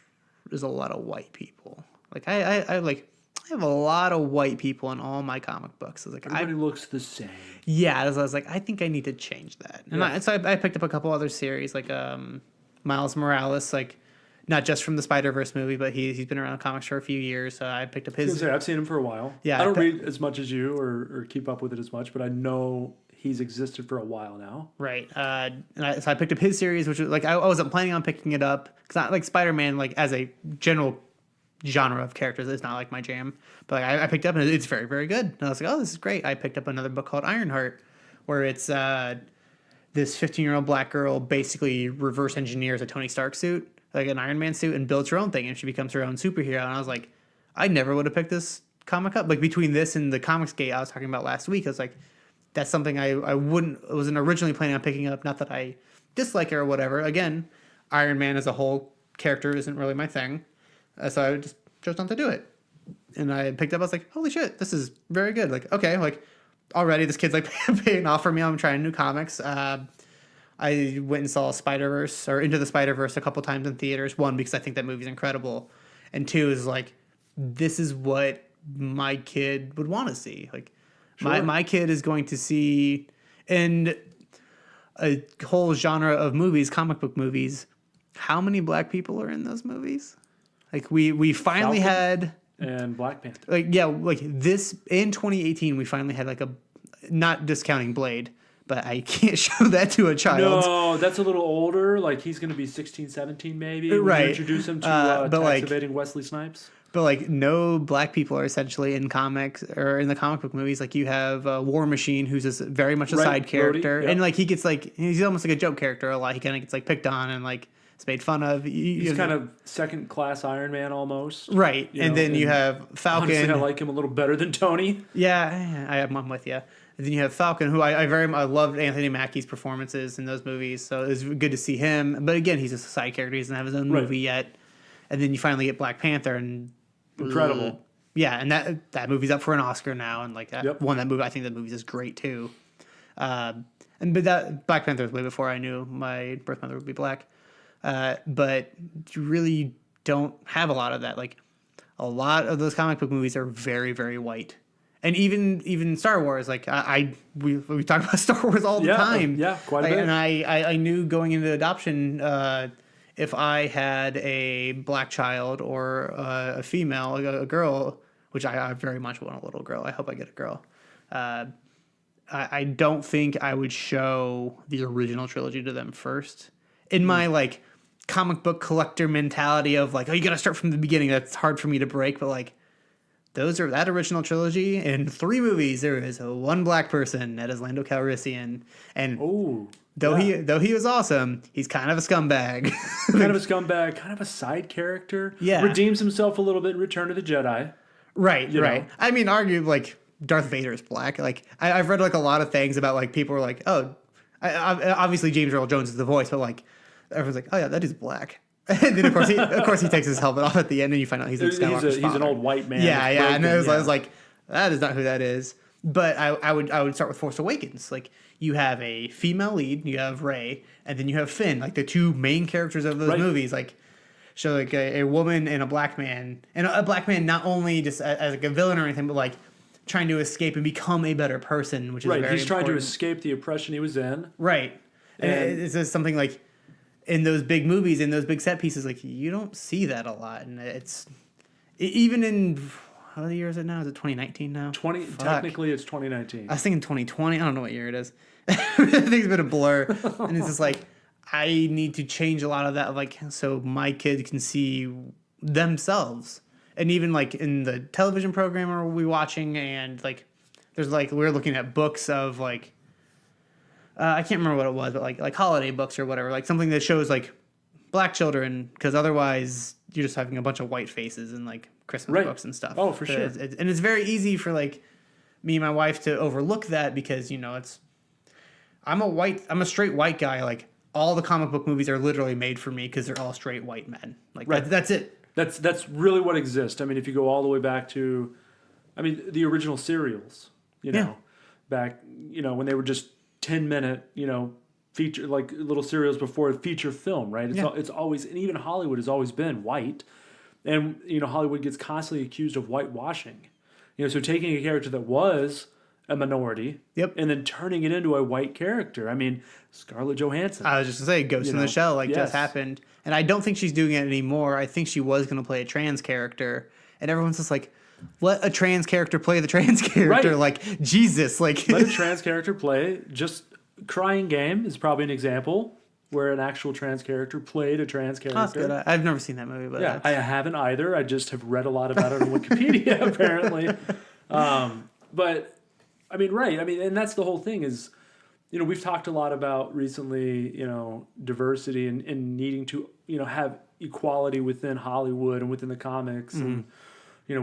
is a lot of white people. Like I have a lot of white people in all my comic books. I was like, everybody looks the same. Yeah, I was like, I think I need to change that. And so I picked up a couple other series like Miles Morales, like. Not just from the Spider-Verse movie, but he's been around comics for a few years. I picked up his... I've seen him for a while. Yeah, I don't read as much as you or keep up with it as much, but I know he's existed for a while now. Right. So I picked up his series, which was like I wasn't planning on picking it up because not like Spider-Man, like as a general genre of characters, is not like my jam. But like, I picked up and it's very, very good. And I was like, oh, this is great. I picked up another book called Ironheart, where it's this 15-year-old black girl basically reverse engineers a Tony Stark suit. Like an Iron Man suit, and builds her own thing, and she becomes her own superhero. And I was like, I never would have picked this comic up. Like between this and the Comics Gate I was talking about last week, I was like, that's something I wasn't originally planning on picking up. Not that I dislike her or whatever. Again, Iron Man as a whole character isn't really my thing, so I just chose not to do it. And I picked up. I was like, holy shit, this is very good. Like okay, like already this kid's like paying off for me. I'm trying new comics. I went and saw Spider-Verse or Into the Spider-Verse a couple times in theaters. One, because I think that movie's incredible. And two, is like, this is what my kid would want to see. Like, my kid is going to see in a whole genre of movies, comic book movies, how many black people are in those movies? Like, we finally had... And Black Panther. Like, yeah, like this, in 2018, we finally had like a, not discounting Blade, but I can't show that to a child. No, that's a little older. Like, he's going to be 16, 17 maybe. Right. When you introduce him to tax like, evading Wesley Snipes. But, like, no black people are essentially in comics or in the comic book movies. Like, you have War Machine, who's very much a side character. Rhodey, yep. And, like, he gets, like, he's almost like a joke character a lot. He kind of gets, like, picked on and, like, it's made fun of. He's kind of second-class Iron Man almost. Right. And then you have Falcon. Honestly, I like him a little better than Tony. Yeah, I'm with you. And then you have Falcon, who I loved Anthony Mackie's performances in those movies, so it was good to see him. But again, he's just a side character; he doesn't have his own movie yet. And then you finally get Black Panther, and incredible. Yeah, and that movie's up for an Oscar now, and like won that movie. I think that movie is great too. But that Black Panther was way before I knew my birth mother would be black. But you really don't have a lot of that. Like a lot of those comic book movies are very, very white. And even Star Wars, like we talk about Star Wars all the time. Yeah, quite a bit. And I knew going into adoption, if I had a black child or a female, a girl, which I very much want a little girl. I hope I get a girl. I don't think I would show the original trilogy to them first. In my like comic book collector mentality of like, oh, you got to start from the beginning. That's hard for me to break, but like. That original trilogy in 3 movies. There is one black person, that is Lando Calrissian, and though he was awesome, he's kind of a scumbag. Kind of a scumbag, kind of a side character. Yeah, redeems himself a little bit in Return of the Jedi. Right, right. I mean, arguably, like Darth Vader is black. Like I've read like a lot of things about like people are like, oh, obviously James Earl Jones is the voice, but like everyone's like, oh yeah, that is black. And then of course he takes his helmet off at the end, and you find out he's Luke Skywalker's father. He's an old white man. Yeah, and I was like, that is not who that is. But I would start with Force Awakens. Like you have a female lead, you have Rey, and then you have Finn, like the 2 main characters of those movies. Like show like a woman and a black man, and a black man not only just as like a villain or anything, but like trying to escape and become a better person, which is very He's trying important. to escape the oppression he was in. Right, and it's just something like. In those big movies, in those big set pieces, like you don't see that a lot, and it's even in how many years is it now? Is it 2019 now? Technically, it's 2019. I was thinking 2020. I don't know what year it is. Everything's been a blur, and it's just like I need to change a lot of that, like so my kids can see themselves, and even like in the television program are we watching, and like there's like we're looking at books of like. I can't remember what it was, but like holiday books or whatever, like something that shows like black children, because otherwise you're just having a bunch of white faces in like Christmas books and stuff. Oh, for sure. And it's very easy for like me and my wife to overlook that because I'm a straight white guy. Like all the comic book movies are literally made for me because they're all straight white men. Like that's it. That's really what exists. I mean, if you go all the way back to, the original serials. Back when they were just 10-minute, feature like little serials before a feature film, right? It's always, and even Hollywood has always been white, and Hollywood gets constantly accused of whitewashing. So taking a character that was a minority, and then turning it into a white character. I mean, Scarlett Johansson. I was just to say, Ghost in the Shell, just happened, and I don't think she's doing it anymore. I think she was going to play a trans character, and everyone's just like. Let a trans character play the trans character, right. Like Jesus, like let a trans character play. Just Crying Game is probably an example where an actual trans character played a trans character. That's good. I've never seen that movie, but I haven't either. I just have read a lot about it on Wikipedia, apparently. But and that's the whole thing is, we've talked a lot about recently, diversity and needing to, have equality within Hollywood and within the comics and.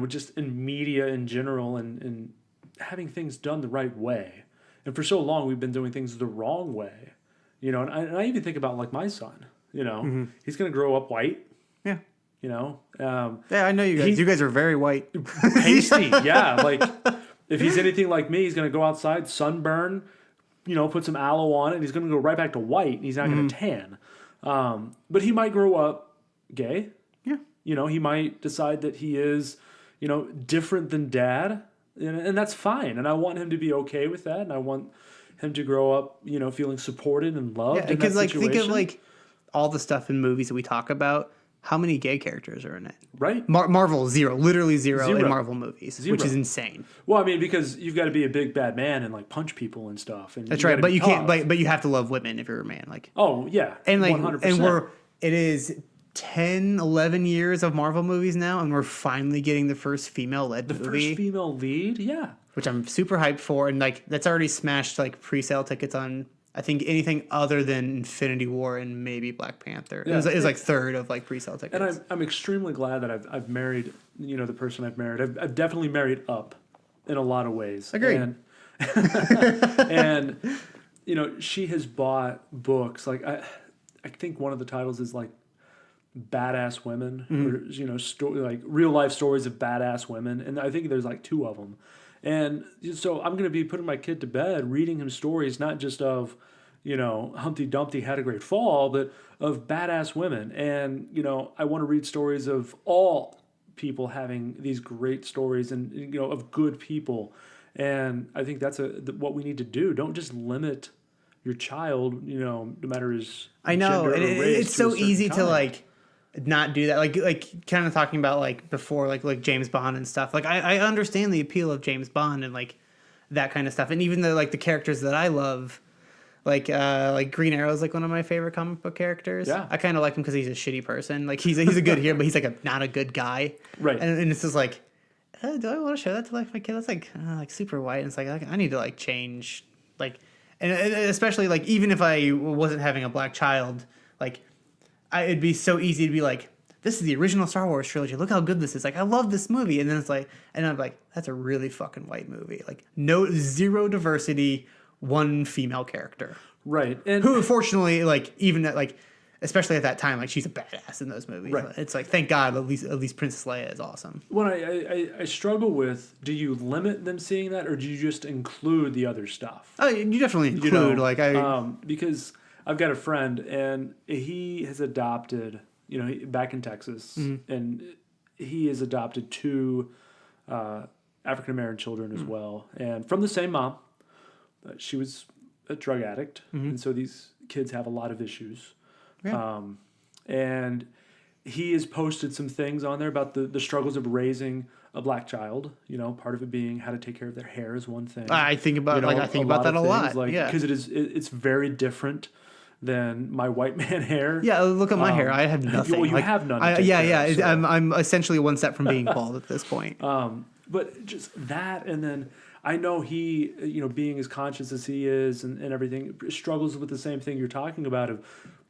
Just in media in general and having things done the right way. And for so long, we've been doing things the wrong way. And I even think about like my son, he's going to grow up white. Yeah. I know you guys. You guys are very white. Pasty. Yeah. Like if he's anything like me, he's going to go outside, sunburn, put some aloe on it, and he's going to go right back to white and he's not going to tan. But he might grow up gay. Yeah. He might decide that he is, different than dad, and that's fine. And I want him to be okay with that, and I want him to grow up, feeling supported and loved. Yeah, because think of like all the stuff in movies that we talk about. How many gay characters are in it? Right. Marvel, literally zero in Marvel movies, which is insane. Well, because you've got to be a big bad man and like punch people and stuff. And that's right, but you can't. But you have to love women if you're a man. Like and like 100%. And it is. 10, 11 years of Marvel movies now, and we're finally getting the first female-led movie. The first female lead, yeah. Which I'm super hyped for, and like that's already smashed like pre-sale tickets on, I think, anything other than Infinity War and maybe Black Panther. Yeah. It was like third of like pre-sale tickets. And I'm extremely glad that I've married, the person I've married. I've definitely married up in a lot of ways. Agreed. And she has bought books like I think one of the titles is like Badass Women, or like real life stories of badass women, and I think there's like 2 of them. And so I'm going to be putting my kid to bed reading him stories, not just of Humpty Dumpty had a great fall, but of badass women. And I want to read stories of all people having these great stories, and of good people. And I think that's what we need to do. Don't just limit your child, no matter his I know, gender and or race, it's to a so certain easy to kind. like not do that. Like kind of talking about like before, like James Bond and stuff. Like I understand the appeal of James Bond and like that kind of stuff, and even the like the characters that I love. Like Green Arrow is like one of my favorite comic book characters. Yeah. I kind of like him because he's a shitty person. Like he's a good hero, but he's like not a good guy. Right. And it's just like, do I want to show that to like my kid? That's like super white. And it's like I need to like change and especially like even if I wasn't having a black child, like it'd be so easy to be like, this is the original Star Wars trilogy. Look how good this is. Like I love this movie. And then it's like, and I'm like, that's a really fucking white movie. Like zero diversity. One female character, Right, and who unfortunately, like even like, especially at that time, like she's a badass in those movies. Right. It's like thank God at least Princess Leia is awesome. what I struggle with, do you limit them seeing that, or do you just include the other stuff? Oh, you definitely include because I've got a friend and he has adopted, back in Texas, and he has adopted 2 African American children as well, and from the same mom. She was a drug addict, and so these kids have a lot of issues. Yeah. And he has posted some things on there about the struggles of raising a black child. Part of it being how to take care of their hair is one thing. I think about that a lot. Because it's very different than my white man hair. Yeah, look at my hair. I have nothing. Well, you have none. To take yeah, care of, yeah. so. I'm essentially one step from being bald at this point. But just that, and then I know he, being as conscious as he is and everything, struggles with the same thing you're talking about of,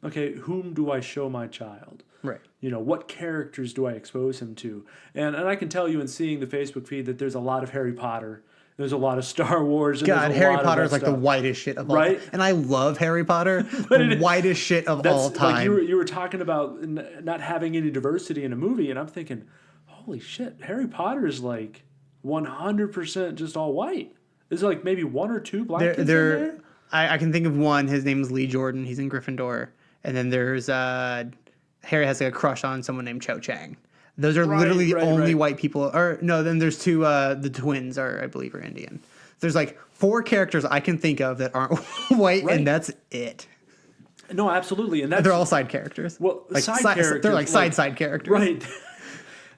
okay, whom do I show my child? Right. What characters do I expose him to? And I can tell you in seeing the Facebook feed that there's a lot of Harry Potter. There's a lot of Star Wars. And God, Harry Potter is like the whitest shit of all time. And I love Harry Potter, the whitest shit of all time. Like you were talking about not having any diversity in a movie, and I'm thinking, holy shit, Harry Potter is like 100% just all white. There's like maybe 1 or 2 black kids in there. I can think of one. His name is Lee Jordan. He's in Gryffindor. And then there's Harry has like a crush on someone named Cho Chang. Those are literally the only white people. Or no, then there's 2. The twins I believe are Indian. There's like 4 characters I can think of that aren't white, and that's it. No, absolutely, and they're all side characters. Well, like side characters. They're like side characters, right?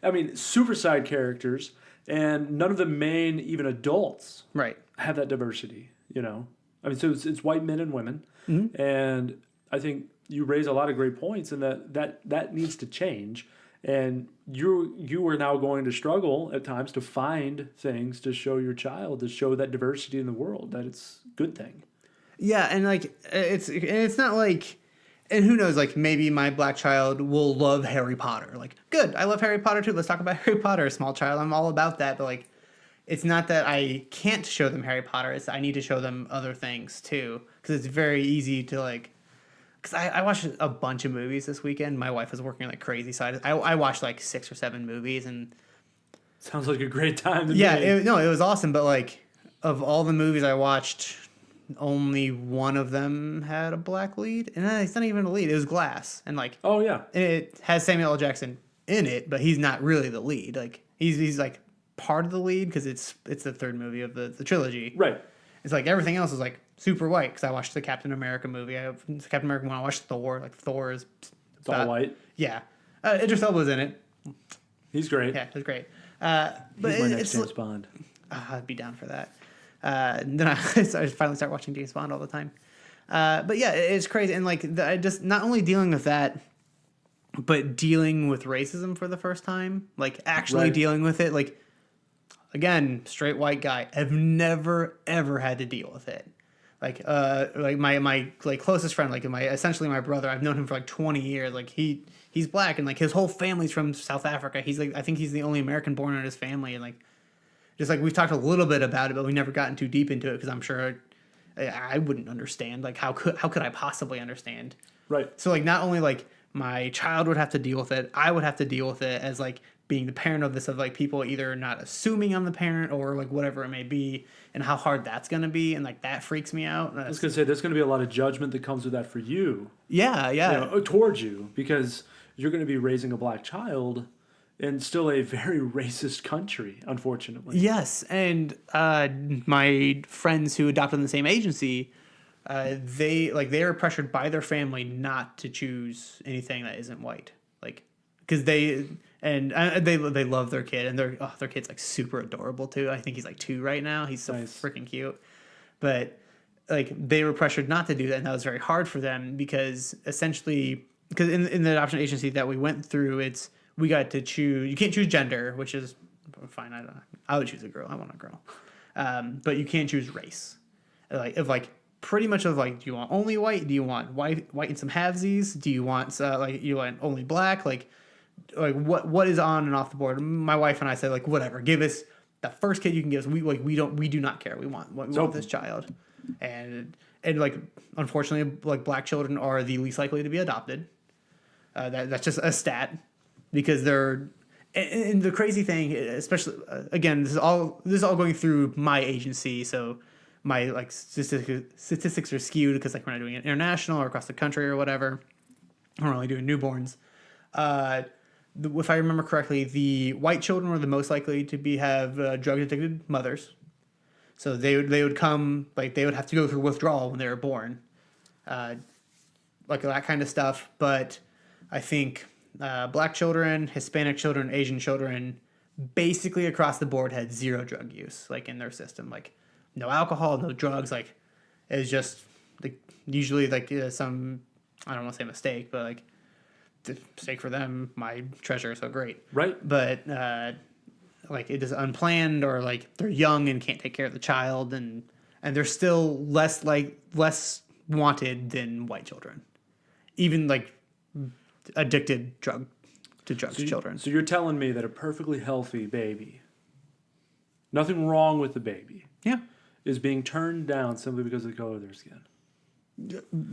I mean, super side characters. And none of the main, even adults, have that diversity. I mean, so it's white men and women, and I think you raise a lot of great points, and that needs to change. And you are now going to struggle at times to find things to show your child, to show that diversity in the world, that it's a good thing. Yeah, and like it's not like. And who knows, like, maybe my black child will love Harry Potter. Like, good, I love Harry Potter, too. Let's talk about Harry Potter, small child. I'm all about that. But, like, it's not that I can't show them Harry Potter. It's I need to show them other things, too. Because it's very easy to, like... Because I watched a bunch of movies this weekend. My wife was working, like, crazy side. I watched, like, 6 or 7 movies, and... Sounds like a great time to me. Yeah, it was awesome. But, like, of all the movies I watched... Only one of them had a black lead, and it's not even a lead. It was Glass, and like, oh yeah, it has Samuel L. Jackson in it, but he's not really the lead. Like, he's like part of the lead because it's the 3rd movie of the trilogy. Right. It's like everything else is like super white because I watched the Captain America movie. Captain America when I watched Thor. Like Thor is all white. Yeah, Idris Elba's in it. He's great. Yeah, he's great. But he's my next James Bond. I'd be down for that. Then I finally start watching James Bond all the time. But yeah, it's crazy. And like, I just not only dealing with that, but dealing with racism for the first time, like actually dealing with it. Like, again, straight white guy. I've never, ever had to deal with it. Like my like closest friend, like essentially my brother, I've known him for like 20 years. Like he's black and like his whole family's from South Africa. He's like, I think he's the only American born in his family. And like, just like we've talked a little bit about it, but we never gotten too deep into it because I'm sure I wouldn't understand. Like how could I possibly understand? Right. So like not only like my child would have to deal with it, I would have to deal with it as like being the parent of this, of like people either not assuming I'm the parent or like whatever it may be, and how hard that's gonna be, and like that freaks me out. I was gonna say there's gonna be a lot of judgment that comes with that for you. Yeah, yeah. Towards you, because you're gonna be raising a black child in still a very racist country, unfortunately. Yes, and my friends who adopted in the same agency, they are pressured by their family not to choose anything that isn't white, like because they love their kid, and their kid's like super adorable too. I think he's like 2 right now. He's so Nice. freaking cute, but like they were pressured not to do that, and that was very hard for them because essentially because in the adoption agency that we went through, we got to choose. You can't choose gender, which is fine. I would choose a girl. I want a girl, but you can't choose race. Like pretty much of like, do you want only white? Do you want white and some halvesies? Do you want you want only black? Like what is on and off the board? My wife and I said like whatever. Give us the first kid you can give us. We do not care. We want this child, and like unfortunately like black children are the least likely to be adopted. That's just a stat. Because they're, and the crazy thing, especially again, this is all going through my agency, so my like statistics are skewed because like we're not doing it international or across the country or whatever. We're only doing newborns. If I remember correctly, the white children were the most likely to have drug addicted mothers, so they would come like they would have to go through withdrawal when they were born, like that kind of stuff. But I think. Black children, Hispanic children, Asian children, basically across the board had 0 drug use, like in their system, like no alcohol, no drugs, like it was just like usually like some I don't want to say mistake, but like the mistake for them, my treasure, so great, Right. But like it is unplanned or like they're young and can't take care of the child, and they're still less wanted than white children, even like. Addicted to drugs children. So you're telling me that a perfectly healthy baby, nothing wrong with the baby, is being turned down simply because of the color of their skin.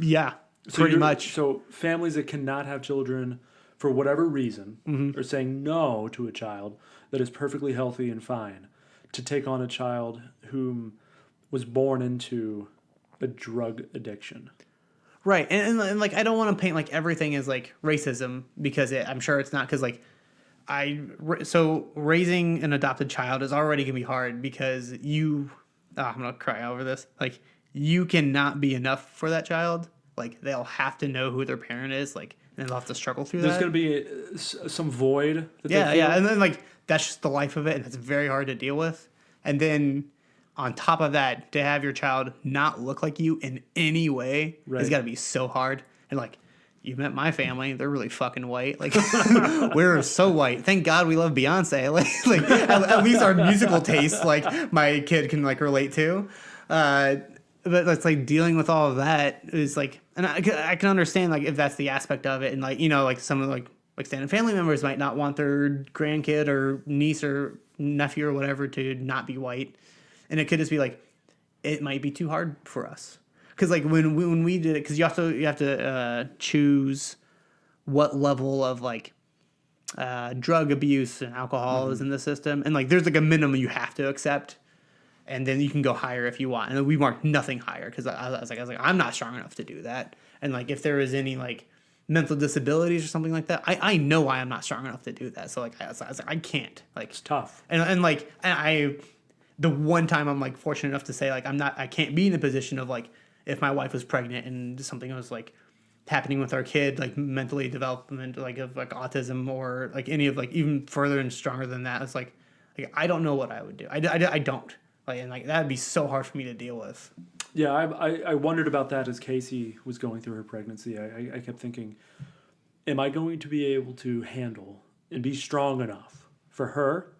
Yeah, pretty much. So families that cannot have children for whatever reason are saying no to a child that is perfectly healthy and fine to take on a child whom was born into a drug addiction. Right, and like I don't want to paint like everything as like racism because I'm sure it's not, because like so raising an adopted child is already gonna be hard because I'm gonna cry over this, like you cannot be enough for that child, like they'll have to know who their parent is, like and they'll have to struggle through There's that. going to be some void that they feel. And then like that's just the life of it, and it's very hard to deal with, and then on top of that, to have your child not look like you in any way has got to be so hard. And like, you met my family; they're really fucking white. Like, we're so white. Thank God we love Beyonce. Like at least our musical taste, like my kid can like relate to. But it's like dealing with all of that is like, and I can understand like if that's the aspect of it, and like like some of like extended family members might not want their grandkid or niece or nephew or whatever to not be white. And it could just be like, it might be too hard for us. Because like when we did it, because you have to choose what level of like drug abuse and alcohol is in the system, and like there's like a minimum you have to accept, and then you can go higher if you want. And we marked nothing higher because I was like I'm not strong enough to do that. And like if there is any like mental disabilities or something like that, I know I am not strong enough to do that. So like I was like I can't, like It's tough. and like the one time I'm like fortunate enough to say like I can't be in the position of like if my wife was pregnant and something was like happening with our kid, like mentally development, like of like autism or like any of like even further and stronger than that. It's like I don't know what I would do. I don't like, and like that'd be so hard for me to deal with. Yeah, I wondered about that as Casey was going through her pregnancy. I kept thinking, am I going to be able to handle and be strong enough for her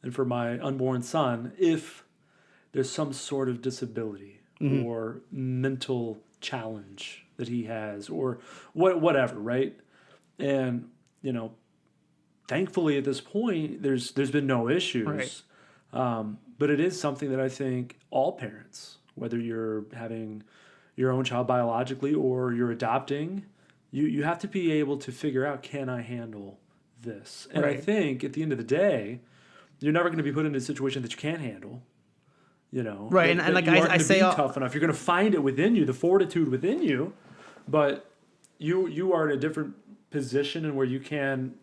and for my unborn son if there's some sort of disability or mental challenge that he has or whatever, right? And, thankfully at this point, there's been no issues. Right. But it is something that I think all parents, whether you're having your own child biologically or you're adopting, you have to be able to figure out, can I handle this? And I Right. think at the end of the day, you're never going to be put into a situation that you can't handle. You know, Right, that, and that like you aren't I going to say, be tough enough. You're going to find it within you, the fortitude within you, but you are in a different position and where you can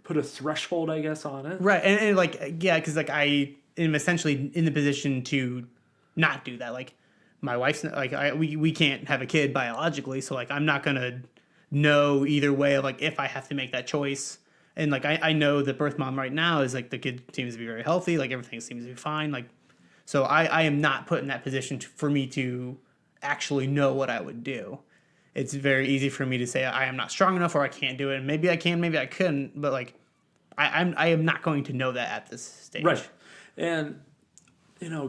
put a threshold, I guess, on it. right, and like yeah, because like I am essentially in the position to not do that. Like my wife's like we can't have a kid biologically, so like I'm not gonna know either way of like if I have to make that choice. And like I know the birth mom right now is like the kid seems to be very healthy, like everything seems to be fine. Like so I am not put in that position for me to actually know what I would do. It's very easy for me to say I am not strong enough or I can't do it. And maybe I can, maybe I couldn't, but like I am not going to know that at this stage. Right. And,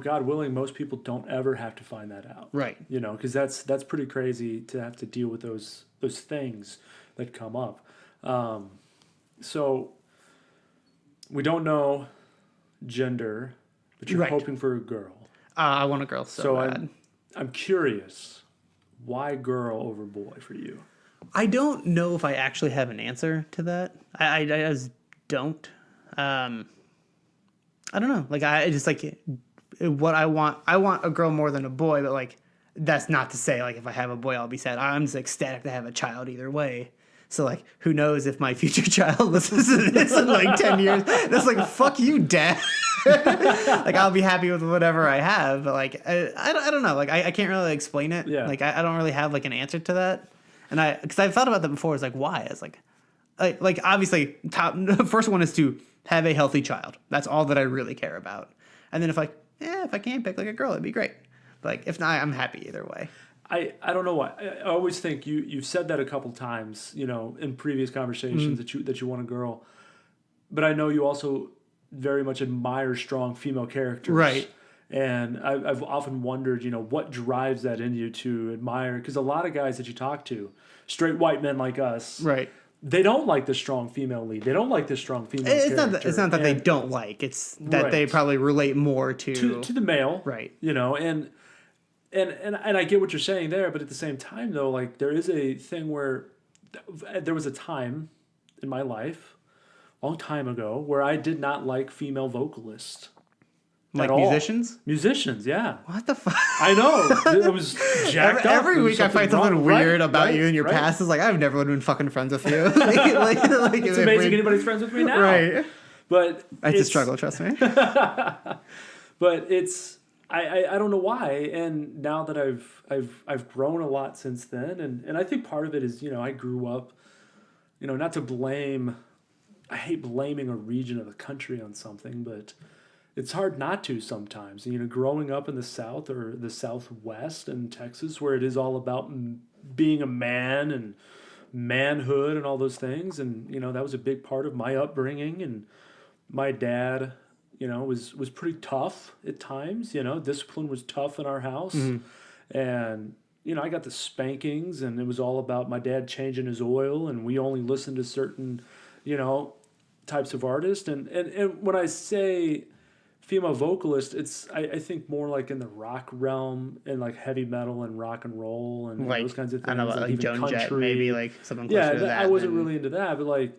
God willing, most people don't ever have to find that out. Right. Because that's pretty crazy to have to deal with those things that come up. So we don't know gender, but you're Right. hoping for a girl. I want a girl so bad. I'm curious, why girl over boy for you? I don't know if I actually have an answer to that. I just don't. I don't know. Like I just like what I want. I want a girl more than a boy, but like that's not to say like if I have a boy I'll be sad. I'm just ecstatic to have a child either way. So like who knows if my future child listens to this in like 10 years. That's like fuck you, dad. Like I'll be happy with whatever I have, but like I don't know. Like I can't really explain it. Yeah. Like I don't really have like an answer to that. And because I've thought about that before. It's like why? It's like obviously the first one is to have a healthy child. That's all that I really care about. And then if I can't pick like a girl, it'd be great. But like if not, I'm happy either way. I don't know why. I always think you've said that a couple times, in previous conversations that you want a girl. But I know you also very much admire strong female characters. Right. And I've often wondered, what drives that in you to admire? Because a lot of guys that you talk to, straight white men like us, Right. they don't like the strong female lead. They don't like the strong female It's character. it's not that they don't like. It's that they Right. probably relate more to the male. Right. And I get what you're saying there, but at the same time, though, like there is a thing where there was a time in my life, a long time ago, where I did not like female vocalists. like at all. musicians. Yeah. What the fuck? I know. It was jacked up. Every There was week I find something wrong. weird Right, about right, you in your right. past. It's like I've never would have been fucking friends with you. It's amazing anybody's friends with me now. Right. But I just struggle. Trust me. But it's I don't know why. And now that I've grown a lot since then, and I think part of it is I grew up, not to blame. I hate blaming a region of the country on something, but it's hard not to sometimes. Growing up in the South or the Southwest in Texas, where it is all about being a man and manhood and all those things, and that was a big part of my upbringing. And my dad, was pretty tough at times. Discipline was tough in our house, and I got the spankings, and it was all about my dad changing his oil, and we only listened to certain, types of artists. And when I say female vocalist, it's I think more like in the rock realm and like heavy metal and rock and roll and Like those kinds of things. I don't know, like even Joan Jett, country. maybe like something closer Yeah, to that. I wasn't really into that, but like,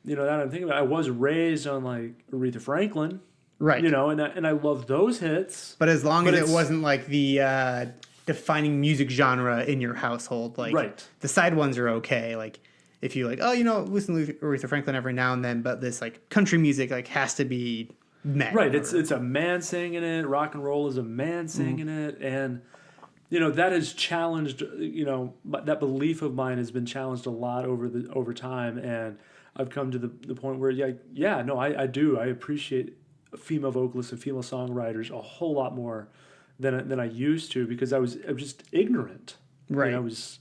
now that I'm thinking about it, I was raised on like Aretha Franklin, right. And I love those hits. But as long But as it it's- wasn't like the defining music genre in your household, like Right. the side ones are okay. Like if you like, listen to Aretha Franklin every now and then, but this like country music like has to be men. Right, or- it's a man singing it. Rock and roll is a man singing it, and that has challenged. That belief of mine has been challenged a lot over time, and I've come to the point where I do. I appreciate female vocalists and female songwriters a whole lot more than I used to, because I was just ignorant. Right. I was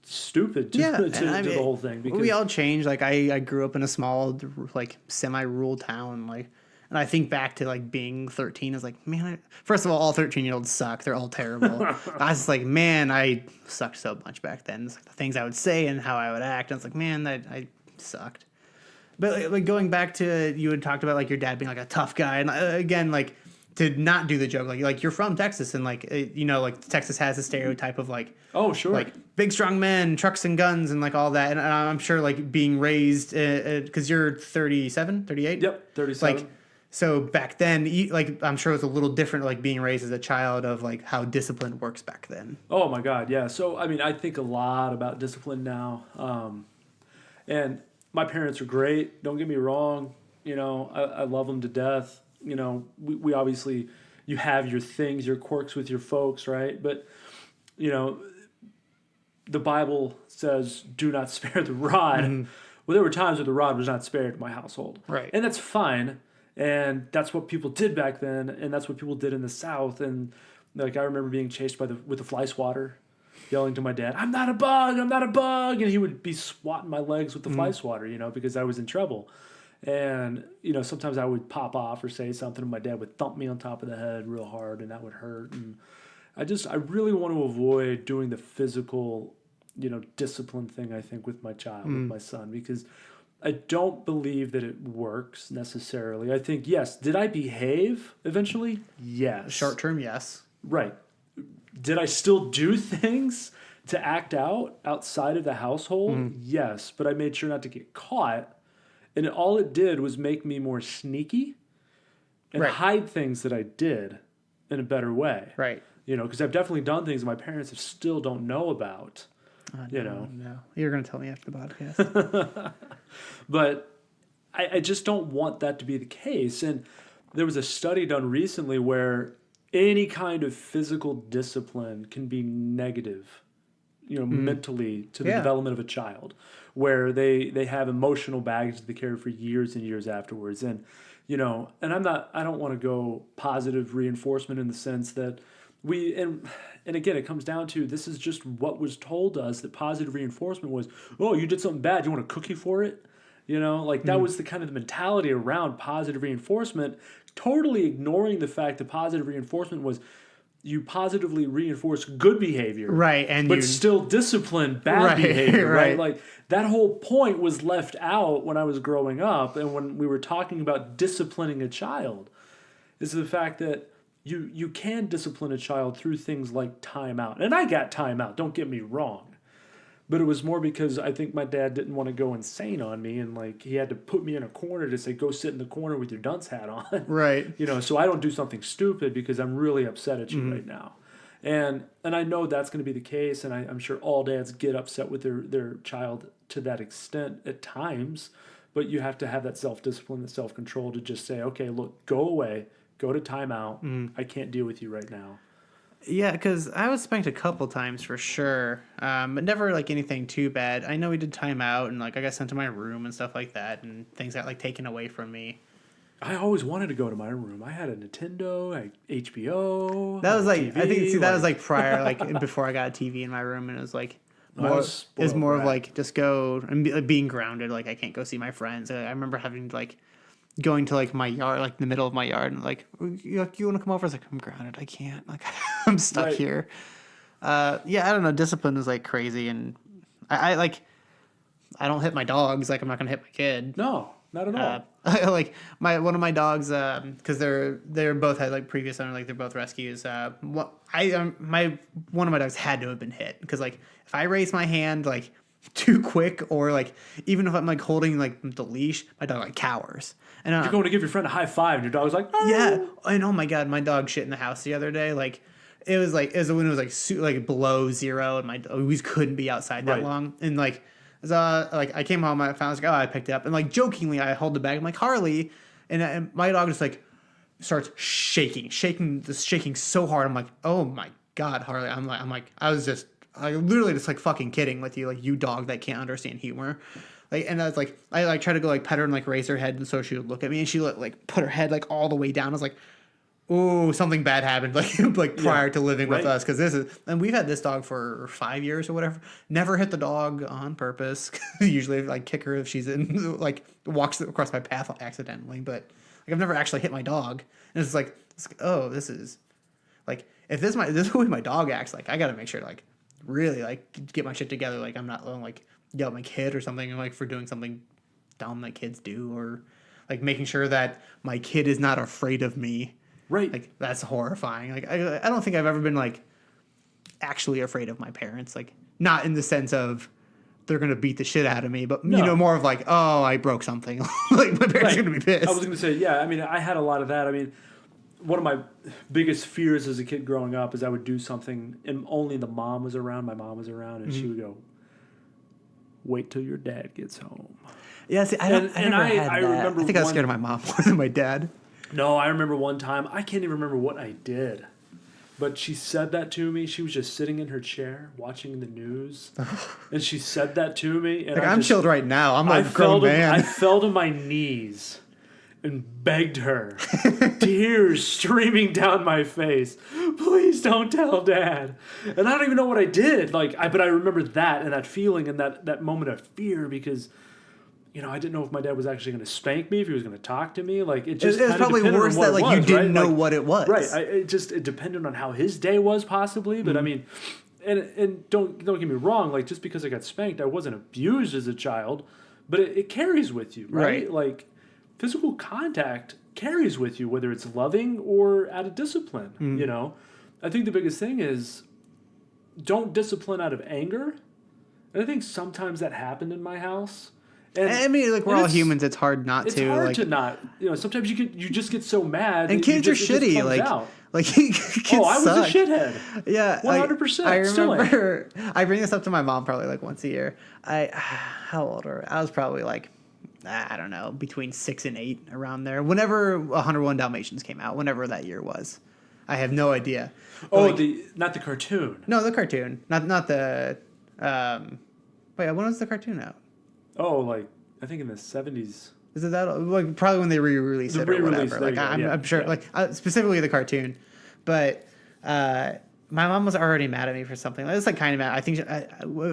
stupid to and the whole thing. Because we all change. Like I grew up in a small, like semi-rural town, like, and I think back to like being 13. I was like, man, first of all 13-year-olds suck. They're all terrible. I was just like, man, I sucked so much back then. It's like the things I would say and how I would act. I was like, man, I sucked. But like going back to you had talked about like your dad being like a tough guy, and again like to not do the joke like you're from Texas and like like Texas has a stereotype of like Oh, sure. like big strong men, trucks and guns and like all that, and I'm sure like being raised because you're 37, 38. Yep, 37. Like so back then, like I'm sure it was a little different like being raised as a child of like how discipline works back then. Oh my God, yeah. So I mean, I think a lot about discipline now, and my parents are great. Don't get me wrong. I love them to death. We obviously, you have your things, your quirks with your folks, right? But the Bible says, "Do not spare the rod." Mm-hmm. Well, there were times where the rod was not spared in my household, Right. and that's fine. And that's what people did back then, and that's what people did in the South. And like I remember being chased with the fly swatter, yelling to my dad, "I'm not a bug, I'm not a bug," and he would be swatting my legs with the fly swatter, because I was in trouble. And sometimes I would pop off or say something, and my dad would thump me on top of the head real hard, and that would hurt. And I really want to avoid doing the physical, discipline thing. I think with my child, with my son, because I don't believe that it works necessarily. I think, yes, did I behave eventually? Yes. Short term, yes. Right. Did I still do things to act out outside of the household? Yes, but I made sure not to get caught. And all it did was make me more sneaky and Right. hide things that I did in a better way. Right. Because I've definitely done things that my parents still don't know about. No, you're gonna tell me after the podcast. But I just don't want that to be the case. And there was a study done recently where any kind of physical discipline can be negative, mentally to the development of a child, where they have emotional baggage that they carry for years and years afterwards. And, and I don't want to go positive reinforcement in the sense that and again, it comes down to, this is just what was told us, that positive reinforcement was, oh, you did something bad, you want a cookie for it? That was the kind of the mentality around positive reinforcement, totally ignoring the fact that positive reinforcement was you positively reinforce good behavior. Right. And but still discipline bad behavior. Right. Like that whole point was left out when I was growing up, and when we were talking about disciplining a child, is the fact that you can discipline a child through things like timeout. And I got timeout, don't get me wrong. But it was more because I think my dad didn't want to go insane on me, and like he had to put me in a corner to say, go sit in the corner with your dunce hat on. Right. So I don't do something stupid because I'm really upset at you right now. And I know that's going to be the case, and I'm sure all dads get upset with their child to that extent at times, but you have to have that self-discipline, that self-control to just say, okay, look, go away, go to timeout. I can't deal with you right now. Yeah, because I was spanked a couple times for sure, but never like anything too bad. I know we did time out, and like I got sent to my room and stuff like that, and things got like taken away from me. I always wanted to go to my room. I had a Nintendo, HBO. That was like TV, I think that was like prior, like before I got a TV in my room, and it was like more, it was more of like just go and being grounded. Like I can't go see my friends. I remember having to like going to like my yard, like the middle of my yard, and like you want to come over? I was like, I'm grounded. I can't. Like I'm stuck here. Yeah, I don't know. Discipline is like crazy, and I I don't hit my dogs. Like I'm not gonna hit my kid. No, not at all. Like one of my dogs, because they're both had like previous owner, like they're both rescues. One of my dogs had to have been hit, because like if I raise my hand like too quick, or like even if I'm like holding like the leash, my dog like cowers. And you're going to give your friend a high five, and your dog's like, oh. Yeah, and oh my god, my dog shit in the house the other day. Like it was when it was like below zero, and we couldn't be outside that long, and like. Like I came home, I found, I was like, oh, I picked it up, and like jokingly, I hold the bag. I'm like, Harley, and my dog just like starts shaking so hard. I'm like, oh my god, Harley. I'm like, I literally just like fucking kidding with you, like you dog that can't understand humor. Like, and I was like, I like try to go like pet her and like raise her head, and so she would look at me, and she like put her head like all the way down. I was like, oh, something bad happened, like prior to living with us, because and we've had this dog for 5 years or whatever. Never hit the dog on purpose. Usually, like kick her if she's in like walks across my path accidentally, but like I've never actually hit my dog. And it's like oh, this is like if this is the way my dog acts, like I got to make sure like really like get my shit together. Like I'm not like yell at my kid or something like for doing something dumb that kids do, or like making sure that my kid is not afraid of me. Right. Like that's horrifying. Like I don't think I've ever been like actually afraid of my parents. Like not in the sense of they're gonna beat the shit out of me, but No. more of like, oh, I broke something. Like my parents are gonna be pissed. I was going to say, yeah, I mean, I had a lot of that. I mean, one of my biggest fears as a kid growing up is I would do something and only the mom was around, my mom was around, and she would go, wait till your dad gets home. Yeah, see, I never had that. remember I think I was scared of my mom more than my dad. No, I remember one time, I can't even remember what I did, but she said that to me. She was just sitting in her chair watching the news, and she said that to me. And Like I'm chilled right now. I'm a grown man. I fell to my knees and begged her, tears streaming down my face, please don't tell Dad. And I don't even know what I did. But I remember that and that feeling and that moment of fear because, I didn't know if my dad was actually going to spank me, if he was going to talk to me. Like it just was probably worse that like you didn't know what it was. Right. It depended on how his day was possibly. But I mean, and don't get me wrong. Like just because I got spanked, I wasn't abused as a child, but it carries with you, right? Like physical contact carries with you, whether it's loving or out of discipline. I think the biggest thing is don't discipline out of anger. And I think sometimes that happened in my house. And I mean, like we're all humans. It's hard not it's to. It's hard like, to not. Sometimes you just get so mad. And kids are shitty. Kids I was suck. a shithead. Yeah, 100%. I remember. I bring this up to my mom probably like once a year. How old were I? Was probably like, I don't know, between 6 and 8, around there. Whenever 101 Dalmatians came out, whenever that year was, I have no idea. But not the cartoon. No, the cartoon, not the. Wait, when was the cartoon out? Oh, I think in the 70s. Is it that like probably when they re-released it or whatever? Like I'm sure, like specifically the cartoon, but my mom was already mad at me for something. It's like kind of mad. I think if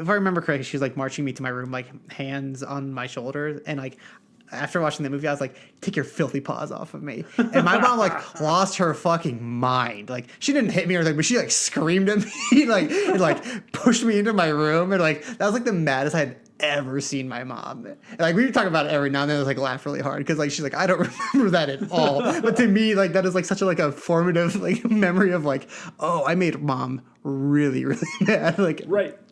I remember correctly, she was like marching me to my room, like hands on my shoulders, and like after watching the movie, I was like, "Take your filthy paws off of me!" And my mom like lost her fucking mind. Like she didn't hit me or anything, but she like screamed at me, like and like pushed me into my room, and like that was like the maddest I had ever seen my mom. And, like we talk about it every now and then. I was like laugh really hard because like she's like, I don't remember that at all. But to me, like that is like such a formative like memory of like, oh, I made mom really really mad. Like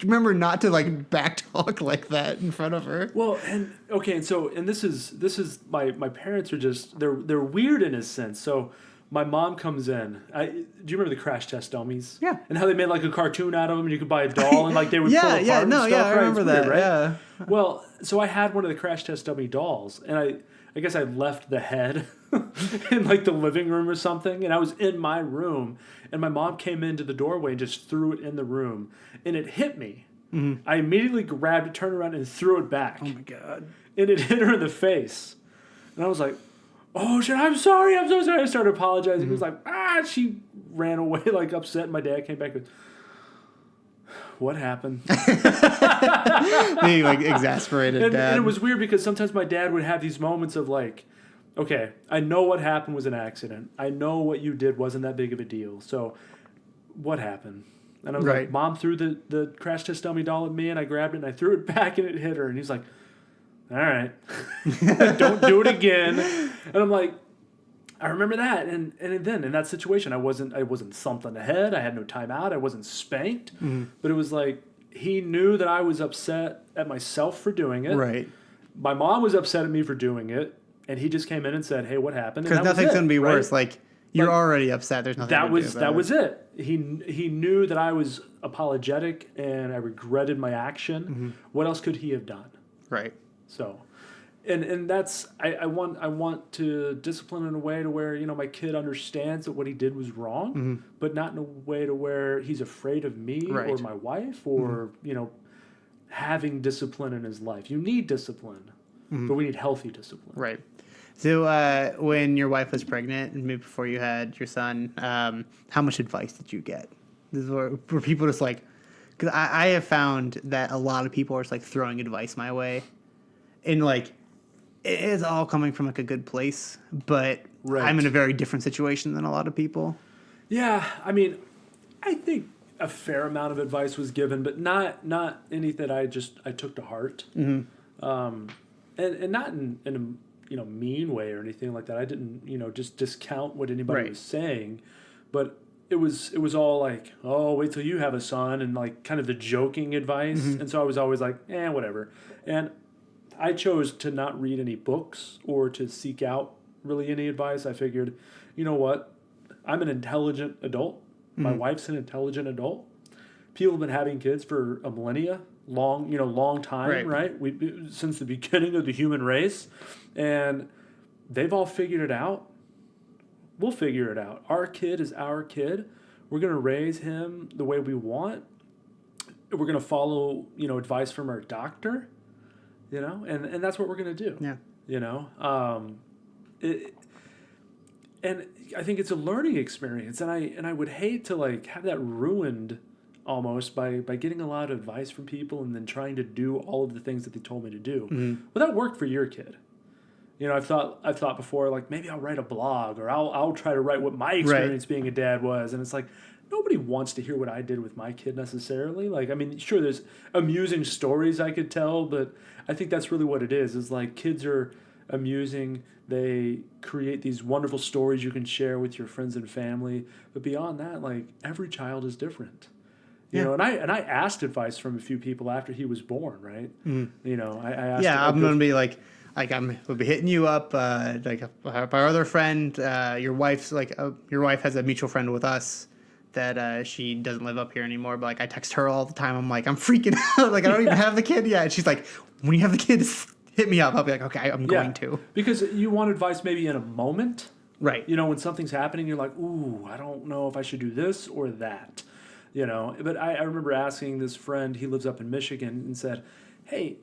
remember not to like back talk like that in front of her. Well, and this is my parents are just they're weird in a sense. So my mom comes in. Do you remember the crash test dummies? Yeah. And how they made like a cartoon out of them, and you could buy a doll, and like they would pull apart and stuff. I remember that. Weird, right? Yeah. Well, so I had one of the crash test dummy dolls, and I guess I left the head in like the living room or something, and I was in my room, and my mom came into the doorway and just threw it in the room, and it hit me. Mm-hmm. I immediately grabbed it, turned around, and threw it back. Oh my god! And it hit her in the face, and I was like, oh shit, I'm sorry, I'm so sorry. I started apologizing. Mm-hmm. He was like, she ran away like upset. And my dad came back with, what happened? Being like exasperated dad. And it was weird because sometimes my dad would have these moments of like, okay, I know what happened was an accident. I know what you did wasn't that big of a deal. So what happened? And I was like, Mom threw the crash test dummy doll at me, and I grabbed it and I threw it back and it hit her. And he's like, all right, don't do it again. And I'm like, I remember that. And then in that situation, I wasn't thumped on the head. I had no timeout. I wasn't spanked. Mm-hmm. But it was like, he knew that I was upset at myself for doing it. Right. My mom was upset at me for doing it. And he just came in and said, hey, what happened? Because nothing's going to be worse. Like, you're already upset. There's nothing to do about that was it. He knew that I was apologetic and I regretted my action. Mm-hmm. What else could he have done? Right. So, and that's I want to discipline in a way to where my kid understands that what he did was wrong, mm-hmm. but not in a way to where he's afraid of me or my wife or mm-hmm. Having discipline in his life. You need discipline, mm-hmm. but we need healthy discipline. Right. So when your wife was pregnant and maybe before you had your son, how much advice did you get? Were people just like, because I have found that a lot of people are just like throwing advice my way. And like, it's all coming from like a good place, but I'm in a very different situation than a lot of people. Yeah, I mean, I think a fair amount of advice was given, but not any that I took to heart. Mm-hmm. and not in a mean way or anything like that. I didn't just discount what anybody was saying, but it was all like, oh, wait till you have a son, and like kind of the joking advice. And so I was always like, whatever. And I chose to not read any books or to seek out really any advice. I figured, you know what, I'm an intelligent adult. My wife's an intelligent adult. People have been having kids for a millennia, long time, right? We since the beginning of the human race, and they've all figured it out. We'll figure it out. Our kid is our kid. We're gonna raise him the way we want. We're gonna follow, advice from our doctor, and that's what we're gonna do. Yeah. And I think it's a learning experience, and I would hate to like have that ruined almost by getting a lot of advice from people and then trying to do all of the things that they told me to do. Well, that worked for your kid. I've thought before, like, maybe I'll write a blog, or I'll try to write what my experience being a dad was. And it's like, nobody wants to hear what I did with my kid necessarily. Like, I mean, sure, there's amusing stories I could tell, but I think that's really what it is like kids are amusing. They create these wonderful stories you can share with your friends and family. But beyond that, like, every child is different. And I asked advice from a few people after he was born, right? I asked. Yeah, I'm gonna be like we'll be hitting you up. Like our other friend, your wife has a mutual friend with us that she doesn't live up here anymore. But like I text her all the time. I'm like, I'm freaking out. Like I don't even have the kid yet. And she's like, when you have the kid, hit me up. I'll be like, okay, I'm going to. Because you want advice maybe in a moment. Right. When something's happening, you're like, ooh, I don't know if I should do this or that. But I remember asking this friend, he lives up in Michigan, and said, hey,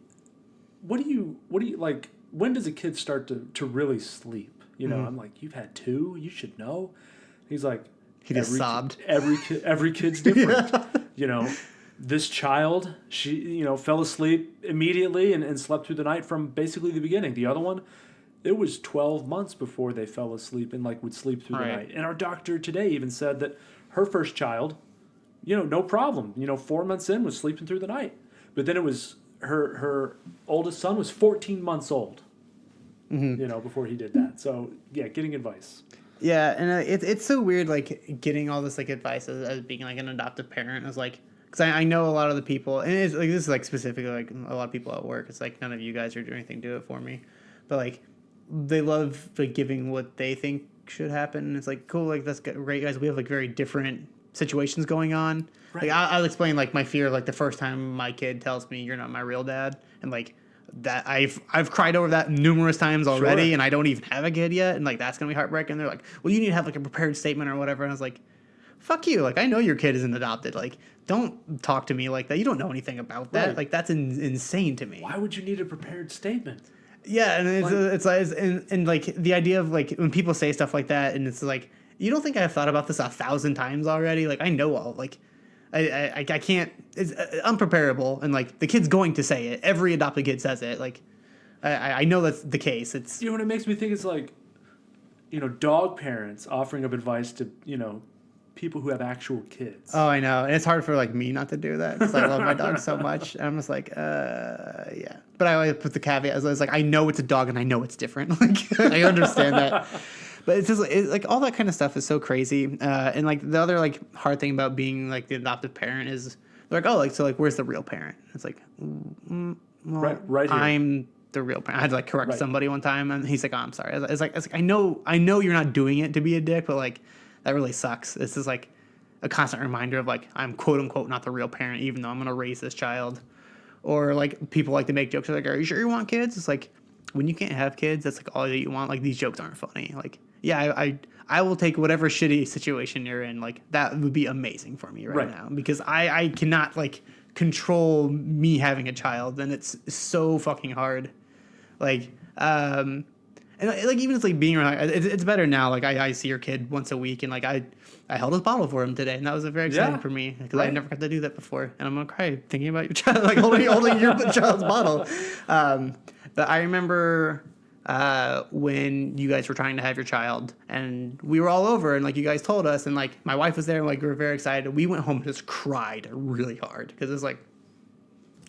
what do you like, when does a kid start to really sleep? I'm like, you've had 2, you should know. He's like, he just sobbed. Every kid's different. This child, she, fell asleep immediately and slept through the night from basically the beginning. The other one, it was 12 months before they fell asleep and like would sleep through the night. And our doctor today even said that her first child, no problem. 4 months in was sleeping through the night. But then it was her oldest son was 14 months old, before he did that. So, yeah, getting advice. Yeah, and it's so weird, like, getting all this, like, advice as being, like, an adoptive parent. It's like, because I know a lot of the people, and it's like, this is, like, specifically, like, a lot of people at work. It's like, none of you guys are doing anything to do it for me. But, like, they love, like, giving what they think should happen. And it's like, cool, like, that's great, guys. We have, like, very different situations going on. Right. Like I'll explain like my fear, like the first time my kid tells me you're not my real dad, and like that I've cried over that numerous times already, and I don't even have a kid yet, and like that's gonna be heartbreaking. They're like, well, you need to have like a prepared statement or whatever, and I was like, fuck you, like I know your kid isn't adopted, like don't talk to me like that. You don't know anything about that. Like that's insane to me. Why would you need a prepared statement? Yeah, and it's like the idea of like when people say stuff like that, and it's like, you don't think I've thought about this 1,000 times already? Like, I know all, like, I can't, it's unpreparable, and, like, the kid's going to say it. Every adopted kid says it. Like, I know that's the case. It's, what it makes me think is, like, dog parents offering up advice to, people who have actual kids. Oh, I know. And it's hard for, like, me not to do that, because I love my dog so much. And I'm just like, yeah. But I always put the caveat, as like, I know it's a dog, and I know it's different. Like, I understand that. But it's just like all that kind of stuff is so crazy. And like the other like hard thing about being like the adoptive parent is they're like, oh, like, so like, where's the real parent? It's like, well, right here. I'm the real parent. I had to like correct somebody one time, and he's like, oh, I'm sorry. It's like I know you're not doing it to be a dick, but like that really sucks. This is like a constant reminder of like I'm quote unquote not the real parent, even though I'm gonna raise this child. Or like people like to make jokes like, are you sure you want kids? It's like, when you can't have kids, that's like all that you want. Like these jokes aren't funny. Like, yeah, I will take whatever shitty situation you're in. Like that would be amazing for me right now, because I cannot like control me having a child, and it's so fucking hard. Like, and like even it's like being around, it's better now. Like I see your kid once a week, and like I held his bottle for him today, and that was very exciting for me, because I never got to do that before, and I'm gonna cry thinking about your child, like holding your child's bottle. But I remember when you guys were trying to have your child, and we were all over, and like you guys told us, and like my wife was there, and like we were very excited. We went home and just cried really hard, because it's like,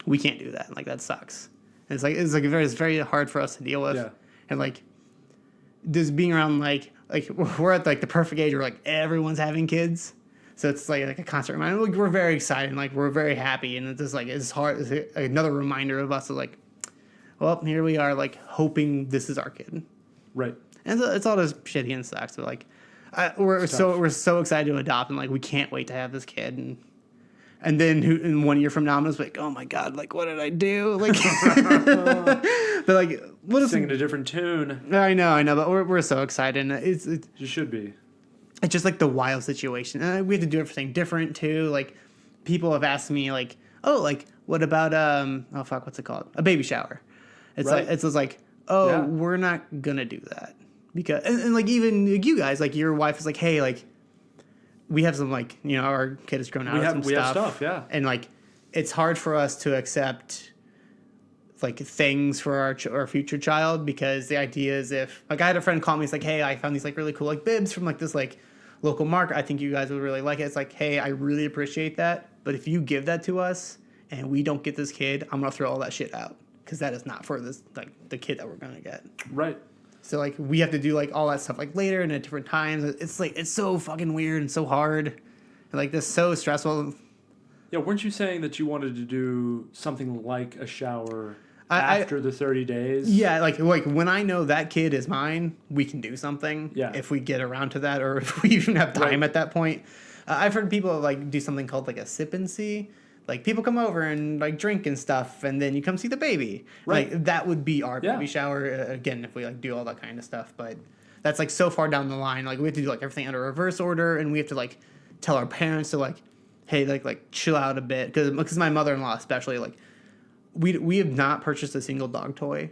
we can't do that, and like that sucks. It's very hard for us to deal with. Yeah. And like just being around like we're at like the perfect age where like everyone's having kids. So it's like a constant reminder. Like, we're very excited and like we're very happy, and it's just like it's hard. It's another reminder of us of like, well, here we are, like hoping this is our kid. Right. And it's all this shitty and sucks. But like, we're so excited to adopt, and like we can't wait to have this kid. And then in 1 year from now, I'm just like, oh my god, like what did I do? Like, but like, what is singing a different tune? I know, but we're so excited. And it's You should be. It's just like the wild situation. And we have to do everything different too. Like, people have asked me like, oh, like what about oh fuck, what's it called? A baby shower. It's Right. like it's just like, oh, Yeah. we're not gonna do that because and like even like, you guys, like your wife is like, hey, like we have some like our kid has grown out of some We have stuff, yeah. and like it's hard for us to accept like things for our future child, because the idea is if like I had a friend call me, it's like, hey, I found these like really cool like bibs from like this like local market. I think you guys would really like it. It's like, hey, I really appreciate that, but if you give that to us and we don't get this kid, I'm gonna throw all that shit out because that is not for this like the kid that we're gonna get. Right. So like we have to do like all that stuff like later and at different times. It's like it's so fucking weird and so hard, and like this so stressful. Yeah, weren't you saying that you wanted to do something like a shower after the 30 days? Yeah, like when I know that kid is mine, we can do something. Yeah. If we get around to that, or if we even have time Right. at that point. I've heard people like do something called like a sip and see. Like people come over and like drink and stuff, and then you come see the baby. Right. Like that would be our Yeah. baby shower again if we like do all that kind of stuff. But that's like so far down the line. Like we have to do like everything under reverse order, and we have to like tell our parents to like, hey, like chill out a bit, because my mother-in-law especially like. We have not purchased a single dog toy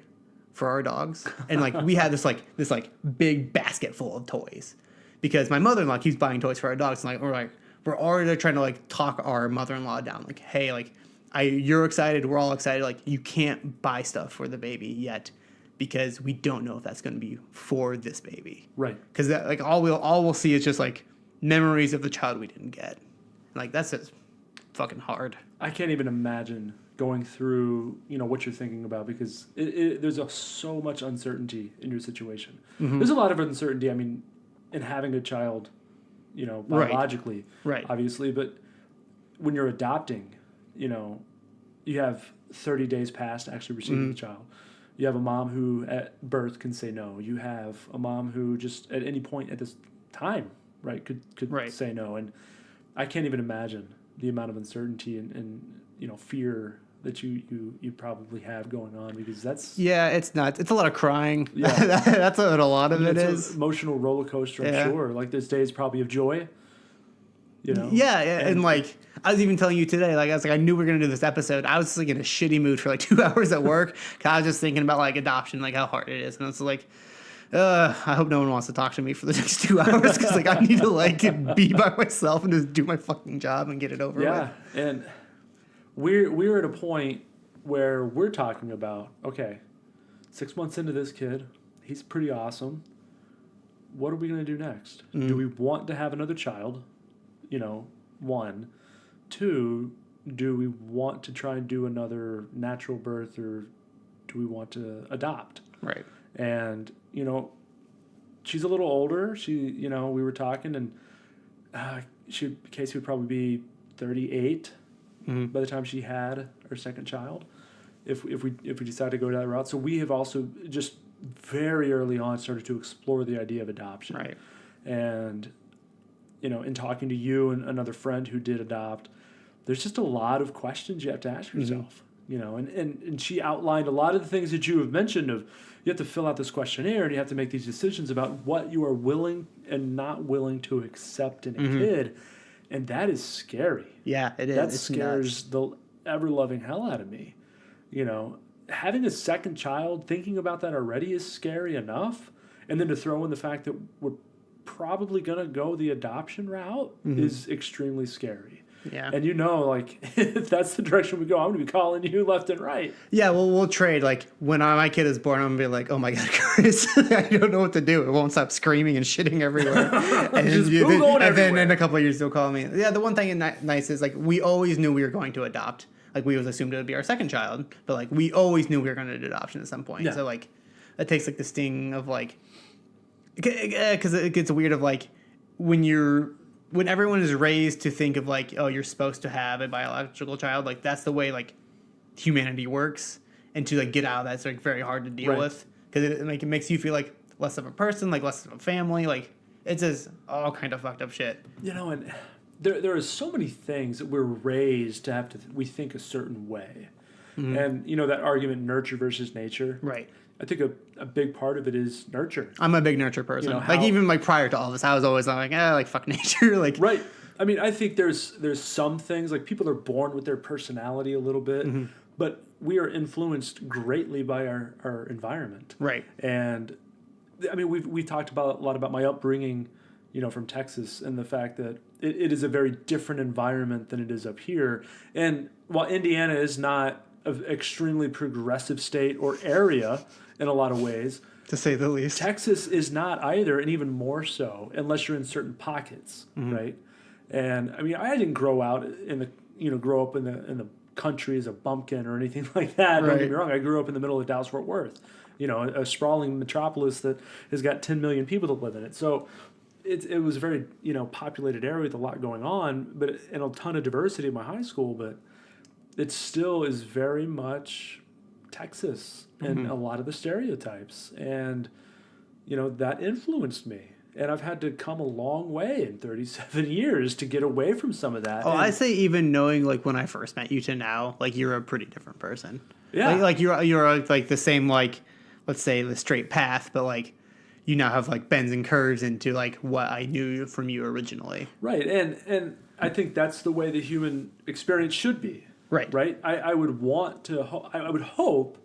for our dogs, and like we had this big basket full of toys because my mother-in-law keeps buying toys for our dogs, and we're already trying to like talk our mother-in-law down, like, hey, like you're excited, we're all excited, like you can't buy stuff for the baby yet because we don't know if that's going to be for this baby, Right. because like all we'll see is just like memories of the child we didn't get. Like that's just fucking hard. I can't even imagine going through, what you're thinking about, because there's so much uncertainty in your situation. Mm-hmm. There's a lot of uncertainty, I mean, in having a child, biologically, Right. obviously, but when you're adopting, you have 30 days past actually receiving the child. You have a mom who at birth can say no. You have a mom who just at any point at this time, right, could Right. say no. And I can't even imagine the amount of uncertainty and fear that you probably have going on, because that's It's nuts. It's a lot of crying. Yeah. That's what a lot of it it's is. an emotional roller coaster, I'm Yeah. sure. Like there's days probably of joy, Yeah, and like I was even telling you today, like I was like I knew we were gonna do this episode. I was like in a shitty mood for like 2 hours at work. 'Cause I was just thinking about like adoption, like how hard it is, and it's like, I hope no one wants to talk to me for the next 2 hours because like I need to like be by myself and just do my fucking job and get it over yeah. with. And we're at a point where we're talking about, okay, 6 months into this kid, he's pretty awesome. What are we going to do next? Do we want to have another child? 1. 2, do we want to try and do another natural birth, or do we want to adopt? Right. And, she's a little older. She, we were talking, and Casey would probably be 38 by the time she had her second child, if we decide to go that route. So we have also just very early on started to explore the idea of adoption. Right. And, in talking to you and another friend who did adopt, there's just a lot of questions you have to ask yourself. And she outlined a lot of the things that you have mentioned of you have to fill out this questionnaire and you have to make these decisions about what you are willing and not willing to accept in a kid. And that is scary. Yeah, it is. That It's scares nuts. the ever-loving hell out of me. Having a second child, thinking about that already is scary enough. And then to throw in the fact that we're probably going to go the adoption route is extremely scary. Yeah. And if that's the direction we go, I'm going to be calling you left and right. Yeah, well, we'll trade. Like, when my kid is born, I'm going to be like, oh my God, Chris, I don't know what to do. It won't stop screaming and shitting everywhere. And, Just going then everywhere. in a couple of years, they'll call me. Yeah, the one thing nice is, like, we always knew we were going to adopt. like we always assumed it would be our second child, but like we always knew we were going to do adoption at some point. Yeah. So like it takes like the sting of like, because it gets weird of like when everyone is raised to think of like, oh, you're supposed to have a biological child, like that's the way like humanity works, and to like get out of that's like very hard to deal with, because it makes you feel like less of a person, like less of a family, like it's just all kind of fucked up shit. And there are so many things that we're raised to have to we think a certain way, and that argument nurture versus nature, Right. I think a big part of it is nurture. I'm a big nurture person. Like even like prior to all this, I was always like, like fuck nature, like right. I mean, I think there's some things like people are born with their personality a little bit, but we are influenced greatly by our environment. Right. And I mean, we've talked a lot about my upbringing, from Texas, and the fact that it is a very different environment than it is up here. And while Indiana is not an extremely progressive state or area in a lot of ways, to say the least, Texas is not either, and even more so unless you're in certain pockets, right? And I mean, I didn't grow up in the country as a bumpkin or anything like that. Don't get me wrong. I grew up in the middle of Dallas Fort Worth, a sprawling metropolis that has got 10 million people that live in it. So it was a very populated area with a lot going on, and a ton of diversity in my high school. But it still is very much Texas and a lot of the stereotypes, and that influenced me. And I've had to come a long way in 37 years to get away from some of that. Oh, I say even knowing like when I first met you to now, like you're a pretty different person. Yeah. Like you're like the same, like, let's say the straight path, but like you now have like bends and curves into like what I knew from you originally. Right. And I think that's the way the human experience should be. Right. Right. I would want to, I would hope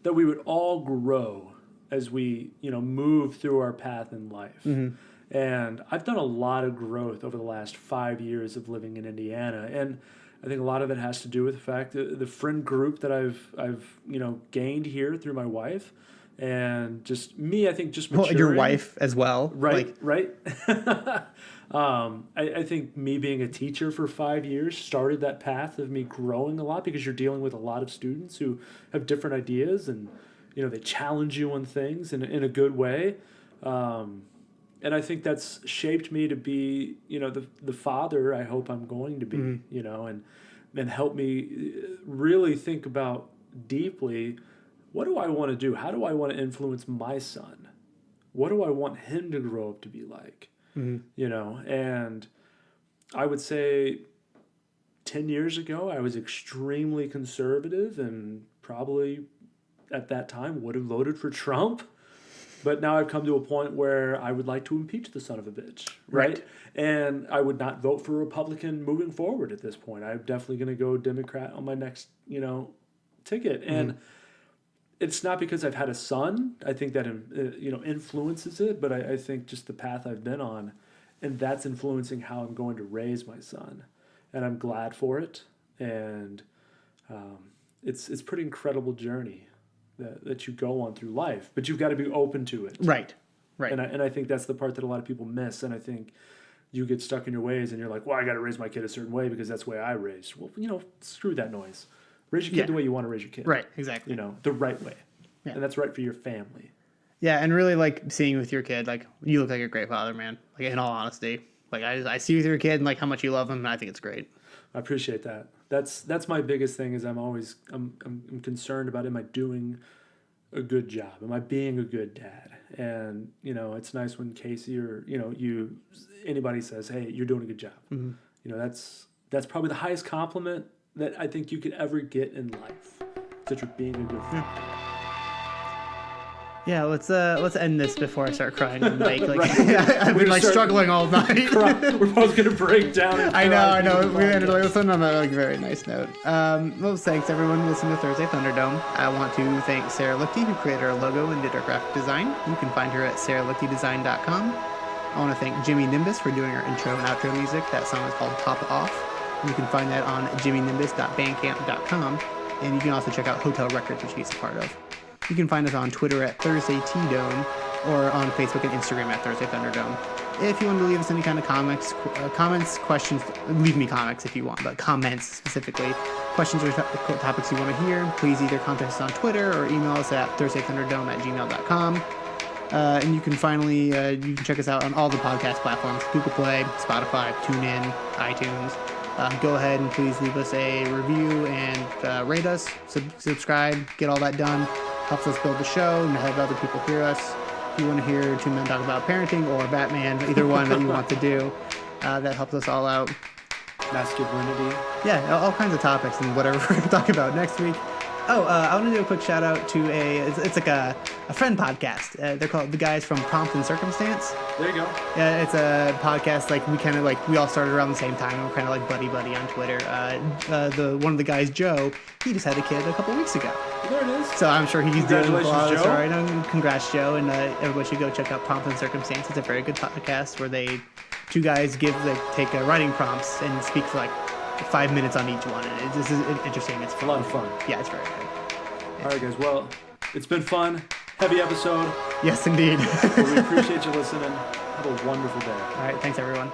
that we would all grow as we, move through our path in life. And I've done a lot of growth over the last 5 years of living in Indiana. And I think a lot of it has to do with the fact that the friend group that I've gained here through my wife, and just me, I think just maturing. Well, your wife as well. Right, right. I think me being a teacher for 5 years started that path of me growing a lot, because you're dealing with a lot of students who have different ideas, and they challenge you on things in a good way. And I think that's shaped me to be, the father I hope I'm going to be, and help me really think about deeply, what do I want to do? How do I want to influence my son? What do I want him to grow up to be like? And I would say 10 years ago, I was extremely conservative and probably at that time would have voted for Trump. But now I've come to a point where I would like to impeach the son of a bitch, right? And I would not vote for a Republican moving forward at this point. I'm definitely going to go Democrat on my next, ticket. And it's not because I've had a son. I think that, influences it. But I think just the path I've been on, and that's influencing how I'm going to raise my son. And I'm glad for it. And it's a pretty incredible journey that you go on through life, but you've got to be open to it. Right. And I think that's the part that a lot of people miss. And I think you get stuck in your ways and you're like, well, I got to raise my kid a certain way because that's the way I raised. Well, screw that noise. Raise your kid the way you want to raise your kid. Right. Exactly. The right way. Yeah. And that's right for your family. Yeah. And really like seeing with your kid, like you look like a great father, man. Like in all honesty, like I see with your kid and like how much you love him. And I think it's great. I appreciate that. That's my biggest thing is I'm concerned about, am I doing a good job? Am I being a good dad? And, it's nice when Casey or, anybody says, hey, you're doing a good job. That's probably the highest compliment that I think you could ever get in life, that you're being a good father. Yeah, let's end this before I start crying on the mic. I've been struggling all night. We're both gonna break down. I know. We ended this one on a very nice note. Well, thanks everyone who listened to Thursday Thunderdome. I want to thank Sarah Lichty, who created our logo and did our graphic design. You can find her at sarahlichtydesign.com. I want to thank Jimmy Nimbus for doing our intro and outro music. That song is called Top It Off. You can find that on jimmynimbus.bandcamp.com, and you can also check out Hotel Records, which he's a part of. You can find us on Twitter at ThursdayTDome, or on Facebook and Instagram at Thursday Thunderdome. If you want to leave us any kind of comments, questions, leave me comics if you want, but comments specifically, questions or topics you want to hear, please either contact us on Twitter or email us at thursdaythunderdome@gmail.com. And you can finally, you can check us out on all the podcast platforms, Google Play, Spotify, TuneIn, iTunes. Go ahead and please leave us a review and rate us, subscribe, get all that done. Helps us build the show and have other people hear us. If you want to hear two men talk about parenting or Batman, either one that you want to do, that helps us all out. Masculinity. Yeah, all kinds of topics and whatever we're going to talk about next week. Oh, I want to do a quick shout out to it's like a friend podcast. They're called The Guys from Prompt and Circumstance. There you go. Yeah, it's a podcast like we all started around the same time. And we're kind of like buddy on Twitter. One of the guys, Joe, he just had a kid a couple weeks ago. There it is. So I'm sure he's doing a lot of Joe. stuff right now. Congrats, Joe, and everybody should go check out Prompt and Circumstance. It's a very good podcast where two guys take writing prompts and speak for 5 minutes on each one. And this is interesting. It's a lot of fun. Yeah, it's very good. All right, guys. Well, it's been fun. Heavy episode. Yes, indeed. Well, we appreciate you listening. Have a wonderful day. All right. Thanks, everyone.